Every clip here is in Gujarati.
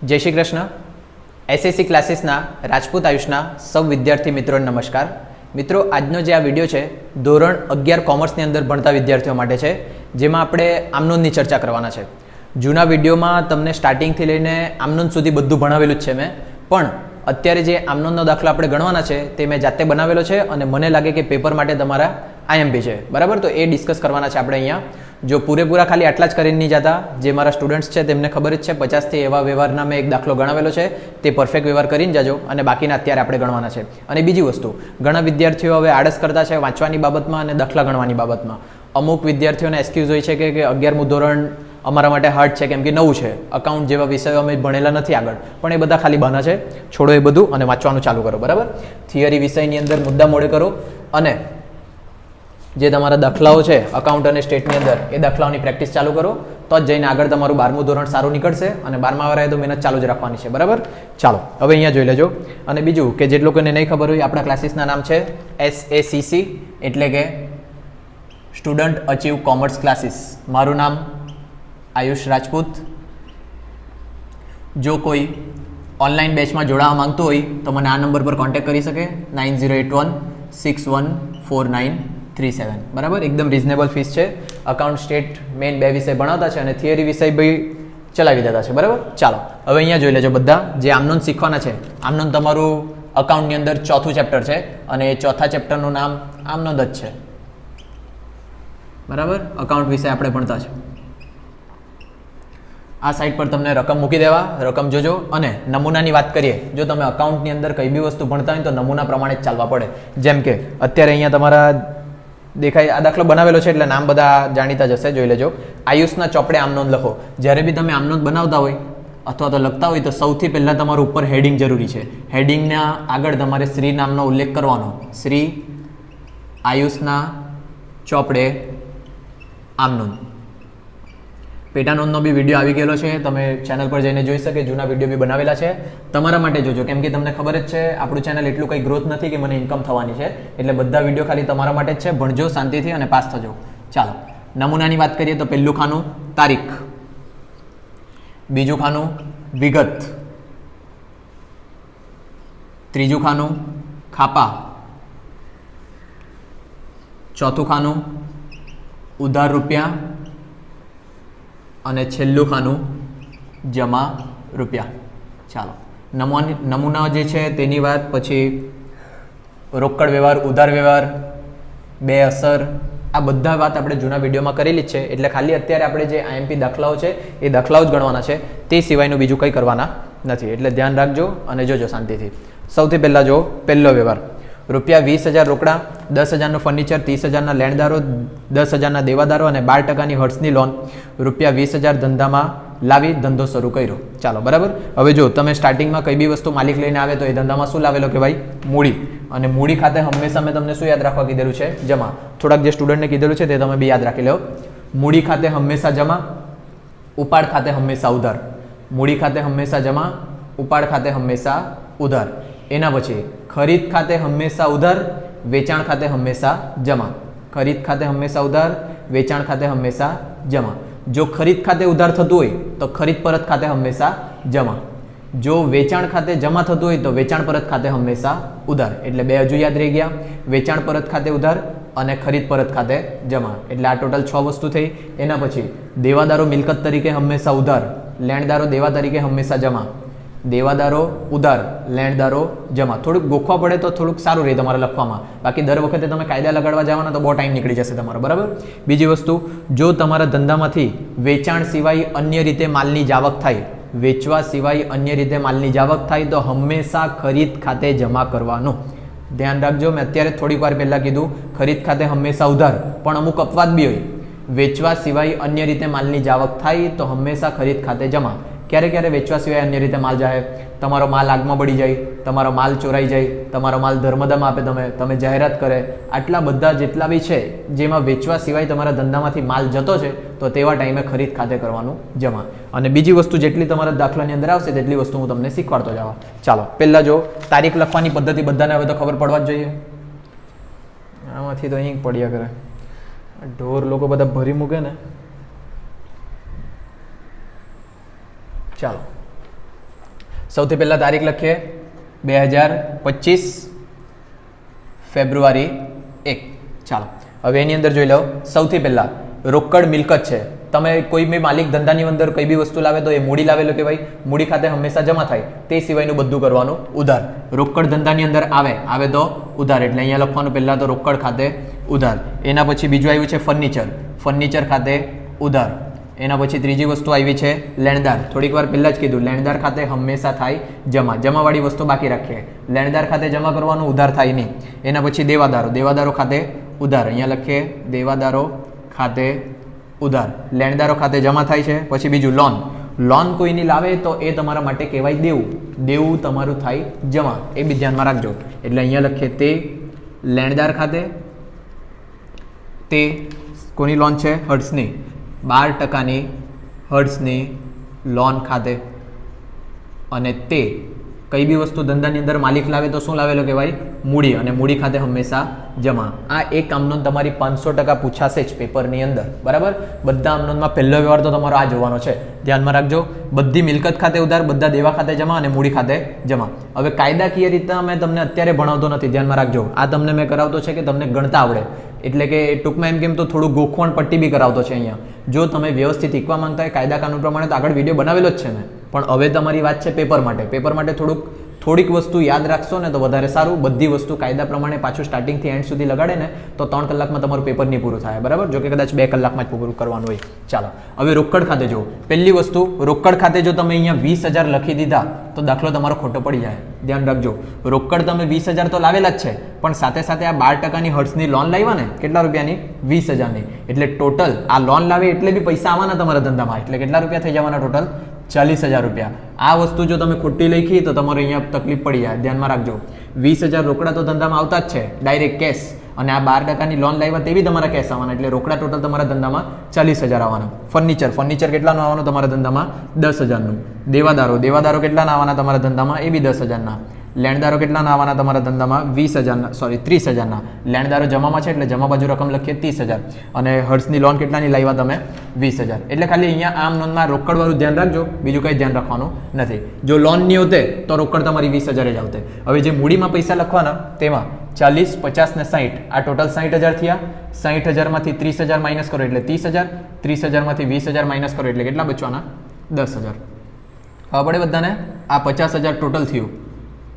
जय श्री कृष्ण। एसएससी क्लासेसना राजपूत आयुषना सब विद्यार्थी मित्रों नमस्कार। मित्रों, आजनो जे आ विडियो है धोरण 11 कॉमर्सनी अंदर भणता विद्यार्थीओ माटे छे, जेमां आपणे आमनोंधनी चर्चा करवाना छे। जूना विडियोमां तमने स्टार्टिंगथी लईने आमनोंध सुधी बधुं भणावेलुं ज छे मैं, पण अत्यारे जे आमनोंधनो दाखलो आपणे गणवाना छे ते मैं जाते बनावेलो छे अने मने लागे के पेपर माटे तमारा आईएमपी है, बराबर। तो ये डिस्कस करवाना है आपणे अहींया। जो पूरेपूरा खाली आटला ज करीने नहीं जाता, जे मारा स्टूडेंट्स है तेमने खबर ज छे 50 थी एवा व्यवहारना मैं एक दाखलो गणावेलो छे, ते परफेक्ट व्यवहार करीने जाजो अने बाकीना अत्यारे आपणे गणवाना छे। अने बीजी वस्तु, घणा विद्यार्थीओ हवे आळस करता छे वांचवानी बाबतमां अने दाखला गणवानी बाबतमां। अमुक विद्यार्थीओने एक्सक्यूज होय छे के 11मुं धोरण अमारा माटे हार्ड है केम के नवुं छे, अकाउंट जेवा विषयो अमे भणेला नथी आगळ, पण ए बधा खाली बहाना छे। छोड़ो ए बधुं अने वांचवानुं चालू करो, बराबर। थियरी विषयनी अंदर मुद्दा मोडे करो अने जे तमारा दाखलाओ छे अकाउंट अने स्टेटनी अंदर ए दाखलाओनी प्रेक्टिस चालू करो, तो ज जईने आगळ तमारुं 12मुं धोरण सारुं निकळशे अने 12मा वाळाए तो मेहनत चालू ज राखवानी छे, बराबर। चालो हवे अहींया जोई लेजो। अने बीजुं के जे लोकोने नहीं खबर होय, आपणा क्लासीसना नाम छे SACC एटले के स्टूडंट अचीव कॉमर्स क्लासीस। मारुं नाम आयुष राजपूत। जो कोई ऑनलाइन बेच में जोड़वा मांगतो होय तो मैंने आ नंबर पर कॉन्टेक्ट करी सके 9081 614937, बराबर। एकदम रिजनेबल फीस है। अकाउंट स्टेट मेन 2 विषय भणावता है और थियरी विषय भी चलावी देता है, बराबर। चलो हवे अहींया जोई लेजो बधा जे आमनोंध शीखवाना है। आमनोंध तमारुं अकाउंटनी अंदर चौथुं चेप्टर है और चौथा चेप्टरनुं नाम आमनोंध ज छे, बराबर। अकाउंट विषय आपणे भणता छे। आ साइड पर तमने रकम मूकी देवा, रकम जोजो। अने नमूनानी बात करिए, जो तमे अकाउंटनी अंदर कई भी वस्तु भणता होय तो नमूना प्रमाणे ज चालवा पड़े। जेम के अत्यारे अहींया तमारा देखाय आ दाखलो बनावेलो छे एटले नाम बधा जाणीता ज हशे, जोई लेजो। आयुषना चोपड़े आमनोंध लखो। ज्यारे बी तमे आमनोंध बनावता होय अथवा तो लखता होय तो सौथी पहेला तमारुं उपर हेडिंग जरूरी छे। हेडिंगना आगळ तमारे श्री नामनो उल्लेख करवानो। श्री आयुषना चोपड़े आमनोंध। पेटा नोंधनो बी विडियो आवी गेलो छे, तमे चेनल पर जईने जोई शके। जूना विडियो बी बनावेला छे, तमारा माटे जोजो, केम के तमने खबर ज छे आपणुं चेनल एटલું कई ग्रोथ नथी के मने इनकम थवानी छे, एटले बधा विडियो खाली तमारा माटे ज छे। भणजो शांतिथी अने पास थजो। चालो नमूनानी वात करीए तो पहेલું खाનું तारीख, बीजुं खाનું विगत, त्रीजुं खाનું खापा, चौथुं खाનું उधार रुपया અને છેલ્લું ખાનું જમા રૂપિયા। ચાલો નમૂના જે છે તેની વાત, પછી રોકડ વ્યવહાર, ઉધાર વ્યવહાર, બે અસર, આ બધા વાત આપણે જૂના વિડીયોમાં કરેલી જ છે। એટલે ખાલી અત્યારે આપણે જે આઈએમપી દાખલાઓ છે એ દાખલાઓ જ ગણવાના છે, તે સિવાયનું બીજું કંઈ કરવાના નથી। એટલે ધ્યાન રાખજો અને જોજો શાંતિથી। સૌથી પહેલાં જો પહેલો વ્યવહાર, રૂપિયા 20,000 રોકડા, 10,000 ફર્નિચર, 30,000 લેણદારો, 10,000 દેવાદારો અને 12% હર્ટ્સની લોન રૂપિયા 20,000 ધંધામાં લાવી ધંધો શરૂ કર્યો। ચાલો બરાબર। હવે જો તમે સ્ટાર્ટિંગમાં કઈ બી વસ્તુ માલિક લઈને આવે તો એ ધંધામાં શું લાવેલો કે ભાઈ મૂડી, અને મૂડી ખાતે હંમેશા મેં તમને શું યાદ રાખવા કીધેલું છે? જમા। થોડાક જે સ્ટુડન્ટને કીધેલું છે તે તમે બી યાદ રાખી લો। મૂડી ખાતે હંમેશા જમા, ઉપાડ ખાતે હંમેશા ઉધાર। મૂડી ખાતે હંમેશા જમા, ઉપાડ ખાતે હંમેશા ઉધાર। એના પછી ખરીદ ખાતે હંમેશા ઉધાર, વેચાણ ખાતે હંમેશા જમા। ખરીદ ખાતે હંમેશા ઉધાર, વેચાણ ખાતે હંમેશા જમા। જો ખરીદ ખાતે ઉધાર થતું હોય તો ખરીદ પરત ખાતે હંમેશા જમા। જો વેચાણ ખાતે જમા થતું હોય તો વેચાણ પરત ખાતે હંમેશા ઉધાર। એટલે બે હજુ યાદ રહી ગયા, વેચાણ પરત ખાતે ઉધાર અને ખરીદ પરત ખાતે જમા। એટલે આ ટોટલ 6 વસ્તુ થઈ। એના પછી દેવાદારો મિલકત તરીકે હંમેશા ઉધાર, લેણદારો દેવા તરીકે હંમેશા જમા। દેવાદારો ઉધાર, લેણદારો જમા। થોડુંક ગોખવા પડે તો થોડુંક સારું રહે તમારે લખવામાં, બાકી દર વખતે તમે કાયદા લગાડવા જવાના તો બહુ ટાઈમ નીકળી જશે તમારો, બરાબર। બીજી વસ્તુ, જો તમારા ધંધામાંથી વેચાણ સિવાય અન્ય રીતે માલની જાવક થાય, વેચવા સિવાય અન્ય રીતે માલની જાવક થાય તો હંમેશા ખરીદ ખાતે જમા કરવાનું। ધ્યાન રાખજો, મેં અત્યારે થોડીક વાર પહેલાં કીધું ખરીદ ખાતે હંમેશા ઉધાર, પણ અમુક અપવાદ બી હોય। વેચવા સિવાય અન્ય રીતે માલની જાવક થાય તો હંમેશા ખરીદ ખાતે જમા। ક્યારે ક્યારે વેચવા સિવાય અન્ય રીતે માલ જાય? તમારો માલ આગમાં બળી જાય, તમારો માલ ચોરાઈ જાય, તમારો માલ ધર્મદામાં આપે, તમે જાહેરાત કરે, આટલા બધા જેટલા બી છે જેમાં વેચવા સિવાય તમારા ધંધામાંથી માલ જતો છે તો તેવા ટાઈમે ખરીદ ખાતે કરવાનું જમા। અને બીજી વસ્તુ જેટલી તમારા દાખલાની અંદર આવશે તેટલી વસ્તુ હું તમને શીખવાડતો જાવા। ચાલો પહેલાં જો તારીખ લખવાની પદ્ધતિ બધાને હવે તો ખબર પડવા જ જોઈએ। આમાંથી તો અહીં પડ્યા કરે, ઢોર લોકો બધા ભરી મૂકે ને। ચાલો સૌથી પહેલાં તારીખ લખીએ 2025 ફેબ્રુઆરી 1. ચાલો હવે એની અંદર જોઈ લો. સૌથી પહેલાં રોકડ મિલકત છે. તમે કોઈ બી માલિક ધંધાની અંદર કઈ બી વસ્તુ લાવે તો એ મૂડી લાવેલો કહેવાય. મૂડી ખાતે હંમેશા જમા થાય. તે સિવાયનું બધું કરવાનું ઉધાર. રોકડ ધંધાની અંદર આવે તો ઉધાર, એટલે અહીંયા લખવાનું પહેલાં તો રોકડ ખાતે ઉધાર. એના પછી બીજું આવ્યું છે ફર્નિચર ખાતે ઉધાર. એના પછી ત્રીજી વસ્તુ આવી છે લેણદાર. થોડીક વાર પહેલાં જ કીધું, લેણદાર ખાતે હંમેશા થાય જમાવાળી વસ્તુ બાકી રાખીએ. લેણદાર ખાતે જમા કરવાનું, ઉધાર થાય નહીં. એના પછી દેવાદારો ખાતે ઉધાર. અહીંયા લખીએ દેવાદારો ખાતે ઉધાર. લેણદારો ખાતે જમા થાય છે. પછી બીજું લોન કોઈની લાવે તો એ તમારા માટે કહેવાય દેવું તમારું થાય જમા. એ બી ધ્યાનમાં રાખજો. એટલે અહીંયા લખીએ તે લેણદાર ખાતે. તે કોની લોન છે? હર્ટ્સની. 12% હર્ટ્સની લોન ખાતે. અને તે કઈ બી વસ્તુ ધંધાની અંદર માલિક લાવે તો શું લાવેલો કહેવાય? મૂડી. અને મૂડી ખાતે હંમેશા જમા. આ એક આમનોંધ તમારી 500% પૂછાશે જ પેપરની અંદર. બરાબર? બધા આમનોંધમાં પહેલો વ્યવહાર તો તમારો આ જોવાનો છે. ધ્યાનમાં રાખજો. બધી મિલકત ખાતે ઉધાર, બધા દેવા ખાતે જમા અને મૂડી ખાતે જમા. હવે કાયદાકીય રીતે મેં તમને અત્યારે ભણાવતો નથી, ધ્યાનમાં રાખજો. આ તમને મેં કરાવતો છે કે તમને ગણતા આવડે. એટલે કે ટૂંકમાં એમ કેમ તો થોડું ગોખવણ પટ્ટી બી કરાવતો છે અહીંયા. જો તમે વ્યવસ્થિત શીખવા માંગતા હોય કાયદા કાનૂન પ્રમાણે તો આગળ વિડીયો બનાવેલો જ છે મેં. પણ હવે તમારી વાત છે પેપર માટે થોડીક વસ્તુ યાદ રાખશો ને તો વધારે સારું. બધી વસ્તુ કાયદા પ્રમાણે પાછું સ્ટાર્ટિંગથી એન્ડ સુધી લગાડે ને તો 3 કલાકમાં તમારું પેપર નહીં પૂરું થાય. બરાબર? જો કે કદાચ 2 કલાકમાં જ પૂરું કરવાનું હોય. ચાલો હવે રોકડ ખાતે જુઓ. પહેલી વસ્તુ, રોકડ ખાતે જો તમે અહીંયા 20,000 લખી દીધા તો દાખલો તમારો ખોટો પડી જાય. ધ્યાન રાખજો. રોકડ તમે 20,000 તો લાવેલા જ છે, પણ સાથે સાથે આ 12%ની હર્ટ્સની લોન લાવ્યા ને, કેટલા રૂપિયાની? 20,000ની. એટલે ટોટલ આ લોન લાવે એટલે બી પૈસા આવવાના તમારા ધંધામાં. એટલે કેટલા રૂપિયા થઈ જવાના ટોટલ? 40,000 રૂપિયા. આ વસ્તુ જો તમે ખોટી લખી તો તમારે અહીંયા તકલીફ પડી જાય. ધ્યાનમાં રાખજો. 20,000 રોકડા તો ધંધામાં આવતા જ છે, ડાયરેક્ટ કેશ. અને આ 12%ની લોન લાવ્યા તેવી તમારા કેશ આવવાના. એટલે રોકડા ટોટલ તમારા ધંધામાં 40,000 આવવાના. ફર્નિચર કેટલાનું આવવાનું તમારા ધંધામાં? 10,000નું. દેવાદારો કેટલાના આવવાના તમારા ધંધામાં? એ બી 10,000ના. લેણદારો કેટલાના આવવાના તમારા ધંધામાં? 30,000ના. લેણદારો જમામાં છે એટલે જમા બાજુ રકમ લખીએ 30,000. અને હર્ટ્સની લોન કેટલાની લાવ્યા તમે? 20,000. એટલે ખાલી અહીંયા આમ નોંધમાં રોકડવાળું ધ્યાન રાખજો, બીજું કંઈ ધ્યાન રાખવાનું નથી. જો લોન નહીં હોતે તો રોકડ તમારી 20,000 જ આવતે. હવે જે મૂડીમાં પૈસા લખવાના તેમાં 40, 50 ને 60, આ ટોટલ 60,000 થયા. 60,000માંથી 30,000 માઇનસ કરો એટલે 30,000. 30,000માંથી 20,000 માઇનસ કરો એટલે કેટલા બચવાના? 10,000. હવે પડે બધાને? આ 50,000 ટોટલ થયું.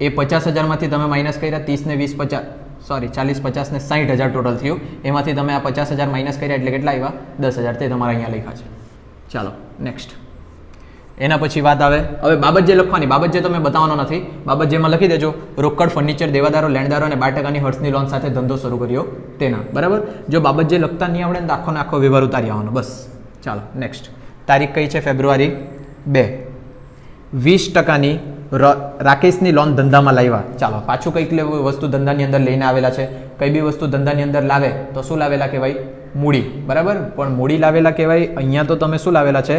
એ 50,000માંથી તમે માઇનસ કર્યા 30 ને 20 40, 50 ને 60,000 ટોટલ થયું. એમાંથી તમે આ 50,000 માઇનસ કર્યા એટલે કેટલા આવ્યા? 10,000. તે તમારા અહીંયા લખ્યા છે. ચાલો નેક્સ્ટ. એના પછી વાત આવે હવે બાબત જે લખવાની. બાબત જે તમે બતાવવાનો નથી. બાબત જેમાં લખી દેજો રોકડ, ફર્નિચર, દેવાદારો, લેણદારો અને 12%ની હર્ટ્સની લોન સાથે ધંધો શરૂ કર્યો તેના. બરાબર? જો બાબત જે લખતા નહીં આવડે ને તો આખો વ્યવહાર ઉતારી આવવાનો. બસ. ચાલો નેક્સ્ટ. તારીખ કઈ છે? ફેબ્રુઆરી 2. 20%ની રાકેશની લોન ધંધામાં લાવ્યા. ચાલો પાછું કંઈક વસ્તુ ધંધાની અંદર લઈને આવેલા છે. કઈ બી વસ્તુ ધંધાની અંદર લાવે તો શું લાવેલા કહેવાય? મૂડી. બરાબર? પણ મૂડી લાવેલા કહેવાય. અહીંયા તો તમે શું લાવેલા છે?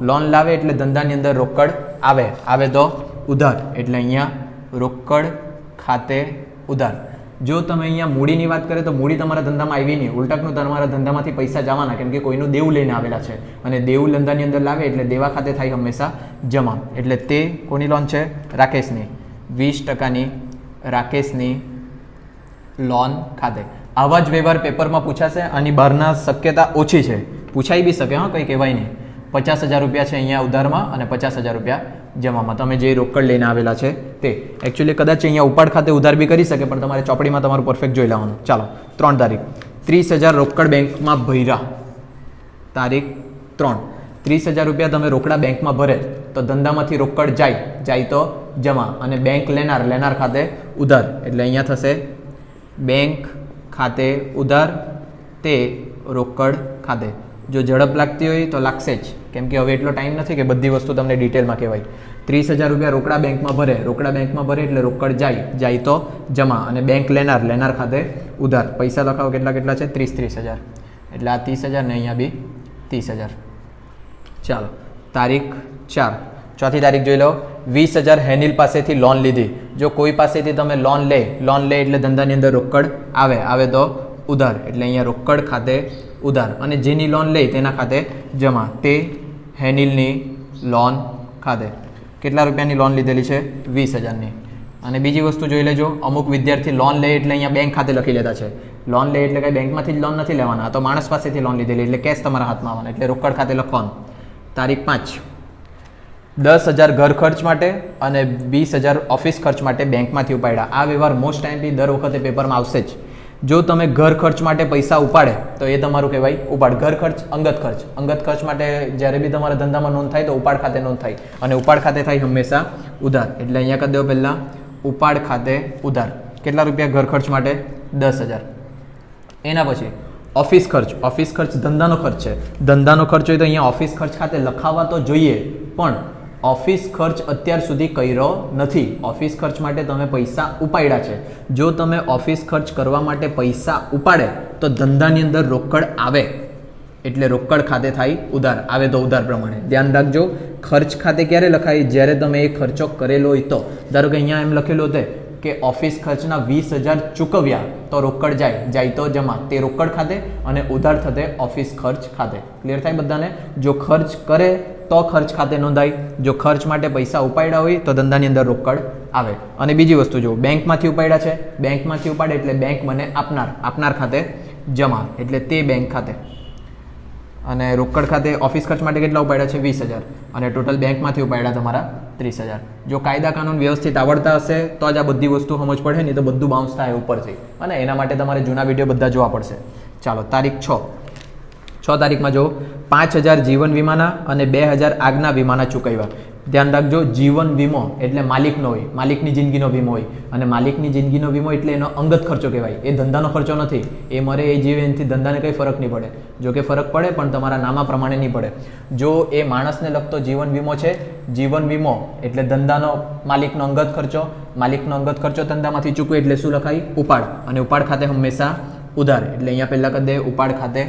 લોન લાવે એટલે ધંધાની અંદર રોકડ આવે તો ઉધાર. એટલે અહીંયા રોકડ ખાતે ઉધાર. જો તમે અહીંયા મૂડીની વાત કરે તો મૂડી તમારા ધંધામાં આવી નહીં, ઉલટાનું તમારા ધંધામાંથી પૈસા જવાના, કેમ કે કોઈનું દેવું લઈને આવેલા છે. અને દેવું ધંધાની અંદર લાવે એટલે દેવા ખાતે થાય હંમેશા જમા. એટલે તે કોની લોન છે? રાકેશની. 20%ની રાકેશની લોન ખાતે. આવા જ વ્યવહાર પેપરમાં પૂછાશે. આની બહારના શક્યતા ઓછી છે. પૂછાઈ બી શકે, હા, કંઈ કહેવાય નહીં. 50,000 રૂપિયા છે અહીંયા ઉધારમાં અને 50,000 રૂપિયા જમામાં. તમે જે રોકડ લઈને આવેલા છે તે એકચ્યુઅલી કદાચ અહીંયા ઉપાડ ખાતે ઉધાર બી કરી શકે, પણ તમારે ચોપડીમાં તમારું પરફેક્ટ જોઈ લેવાનું. ચાલો 3 તારીખ. 30,000 રોકડ બેંકમાં ભર્યા. તારીખ 3. 30,000 રૂપિયા તમે રોકડા બેંકમાં ભરે તો ધંધામાંથી રોકડ જાય તો જમા. અને બેંક લેનાર ખાતે ઉધાર. એટલે અહીંયા થશે બેંક ખાતે ઉધાર, તે રોકડ ખાતે. જો ઝડપ લાગતી હોય તો લાગશે જ, કેમ કે હવે એટલો ટાઈમ નથી કે બધી વસ્તુ તમને ડિટેલમાં કહેવાય. 30,000 રૂપિયા રોકડા બેંકમાં ભરે એટલે રોકડ જાય તો જમા. અને બેંક લેનાર ખાતે ઉધાર. પૈસા લખાવો કેટલા છે? 30,000. એટલે આ 30,000 ને અહીંયા બી 30,000. ચાલો તારીખ 4. ચોથી તારીખ જોઈ લો. 20,000 હેનિલ પાસેથી લોન લીધી. જો કોઈ પાસેથી તમે લોન લે એટલે ધંધાની અંદર રોકડ આવે તો ઉધાર. એટલે અહીંયા રોકડ ખાતે ઉધાર. અને જેની લોન લે તેના ખાતે જમા. તે હેનિલની લોન ખાતે. કેટલા રૂપિયાની લોન લીધેલી છે? 20,000ની. અને બીજી વસ્તુ જોઈ લેજો, અમુક વિદ્યાર્થી લોન લે એટલે અહીંયા બેંક ખાતે લખી લેતા છે. લોન લે એટલે કંઈ બેંકમાંથી જ લોન નથી લેવાના, તો માણસ પાસેથી લોન લીધેલી એટલે કેશ તમારા હાથમાં આવવાના, એટલે રોકડ ખાતે લખવાનું. તારીખ 5. 10,000 ઘર ખર્ચ માટે અને 20,000 ઓફિસ ખર્ચ માટે બેંકમાંથી ઉપાડ્યા. આ વ્યવહાર મોસ્ટ ટાઈમથી દર વખતે પેપરમાં આવશે જ. જો તમે ઘર ખર્ચ માટે પૈસા ઉપાડે તો એ તમારું કહેવાય ઉપાડ. ઘર ખર્ચ, અંગત ખર્ચ. અંગત ખર્ચ માટે જ્યારે બી તમારા ધંધામાં નોંધ થાય તો ઉપાડ ખાતે નોંધ થાય, અને ઉપાડ ખાતે થાય હંમેશા ઉધાર. એટલે અહીંયા કરી દો પહેલાં ઉપાડ ખાતે ઉધાર. કેટલા રૂપિયા ઘર ખર્ચ માટે? 10,000. એના પછી ઓફિસ ખર્ચ. ઓફિસ ખર્ચ ધંધાનો ખર્ચ છે. ધંધાનો ખર્ચ હોય તો અહીંયા ઓફિસ ખર્ચ ખાતે લખાવવા તો જોઈએ, પણ ઓફિસ ખર્ચ અત્યાર સુધી કર્યો નથી. ઓફિસ ખર્ચ માટે તમે પૈસા ઉપાડ્યા છે. જો તમે ઓફિસ ખર્ચ કરવા માટે પૈસા ઉપાડે તો ધંધાની અંદર રોકડ આવે, એટલે રોકડ ખાતે થાય ઉધાર. આવે તો ઉધાર પ્રમાણે ધ્યાન રાખજો. ખર્ચ ખાતે ક્યારે લખાય? જ્યારે તમે એ ખર્ચો કરેલો હોય તો. ધારો કે અહીંયા એમ લખેલું હતું કે ઓફિસ ખર્ચના 20,000 ચૂકવ્યા તો રોકડ જાય તો જમા, તે રોકડ ખાતે, અને ઉધાર થતે ઓફિસ ખર્ચ ખાતે. ક્લિયર થાય બધાને? જો ખર્ચ કરે તો ખર્ચ ખાતે નોંધાય, જો ખર્ચ માટે પૈસા ઉપાડ્યા હોય તો ધંધાની અંદર રોકડ આવે. અને બીજી વસ્તુ જો બેંકમાંથી ઉપાડ્યા છે, બેંકમાંથી ઉપાડે એટલે બેંક મને આપનાર, આપનાર ખાતે જમા, એટલે તે બેંક ખાતે. અને રોકડ ખાતે ઓફિસ ખર્ચ માટે કેટલા ઉપાડ્યા છે? 20,000. અને ટોટલ બેંકમાંથી ઉપાડ્યા તમારા 30,000. જો કાયદા કાનૂન વ્યવસ્થિત આવડતા હશે તો જ આ બધી વસ્તુ સમજ પડે, નહીં તો બધું બાઉન્સ થાય ઉપરથી, અને એના માટે તમારે જૂના વિડીયો બધા જોવા પડશે. ચાલો તારીખ 6 તારીખમાં જો 5,000 જીવન વીમાના અને 2,000 આગના વીમાના ચૂકવ્યા. ધ્યાન રાખજો, જીવન વીમો એટલે માલિકનો હોય, માલિકની જિંદગીનો વીમો હોય, અને માલિકની જિંદગીનો વીમો એટલે એનો અંગત ખર્ચો કહેવાય. એ ધંધાનો ખર્ચો નથી. એ મરે એ જીવે એનાથી ધંધાને કંઈ ફરક નહીં પડે. જો કે ફરક પડે પણ તમારા નામા પ્રમાણે નહીં પડે. જો એ માણસને લગતો જીવન વીમો છે, જીવન વીમો એટલે ધંધાનો માલિકનો અંગત ખર્ચો, માલિકનો અંગત ખર્ચો ધંધામાંથી ચૂકવે એટલે શું લખાય? ઉપાડ. અને ઉપાડ ખાતે હંમેશા ઉધાર. એટલે અહીંયા પહેલાં કરી દે ઉપાડ ખાતે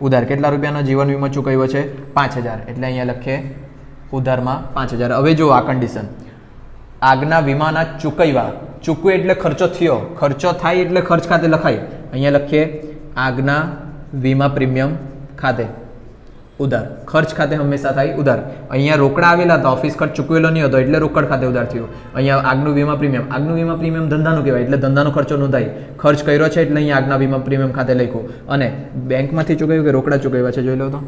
ઉધાર. કેટલા રૂપિયાનો જીવન વીમો ચૂકવ્યો છે? 5,000. એટલે અહીંયા લખીએ ઉધારમાં 5,000. હવે જો આ કન્ડિશન, આગના વીમાના ચૂકવ્યા. ચૂકવે એટલે ખર્ચો થયો, ખર્ચો થાય એટલે ખર્ચ ખાતે લખાય. અહીંયા લખીએ આગના વીમા પ્રીમિયમ ખાતે ઉધાર. ખર્ચ ખાતે હંમેશા થાય ઉધાર. અહીંયા રોકડા આવેલા હતા, ઓફિસ ખર્ચ ચૂકવેલો નહીં હતો એટલે રોકડ ખાતે ઉધાર થયું. અહીંયા આગનું વીમા પ્રીમિયમ, આગનું વીમા પ્રીમિયમ ધંધાનું કહેવાય એટલે ધંધાનો ખર્ચો નોંધાય. ખર્ચ કર્યો છે એટલે અહીંયા આગના વીમા પ્રીમિયમ ખાતે લખ્યું. અને બેંકમાંથી ચૂકવ્યું કે રોકડા ચૂકવ્યા છે? જોઈ લો તો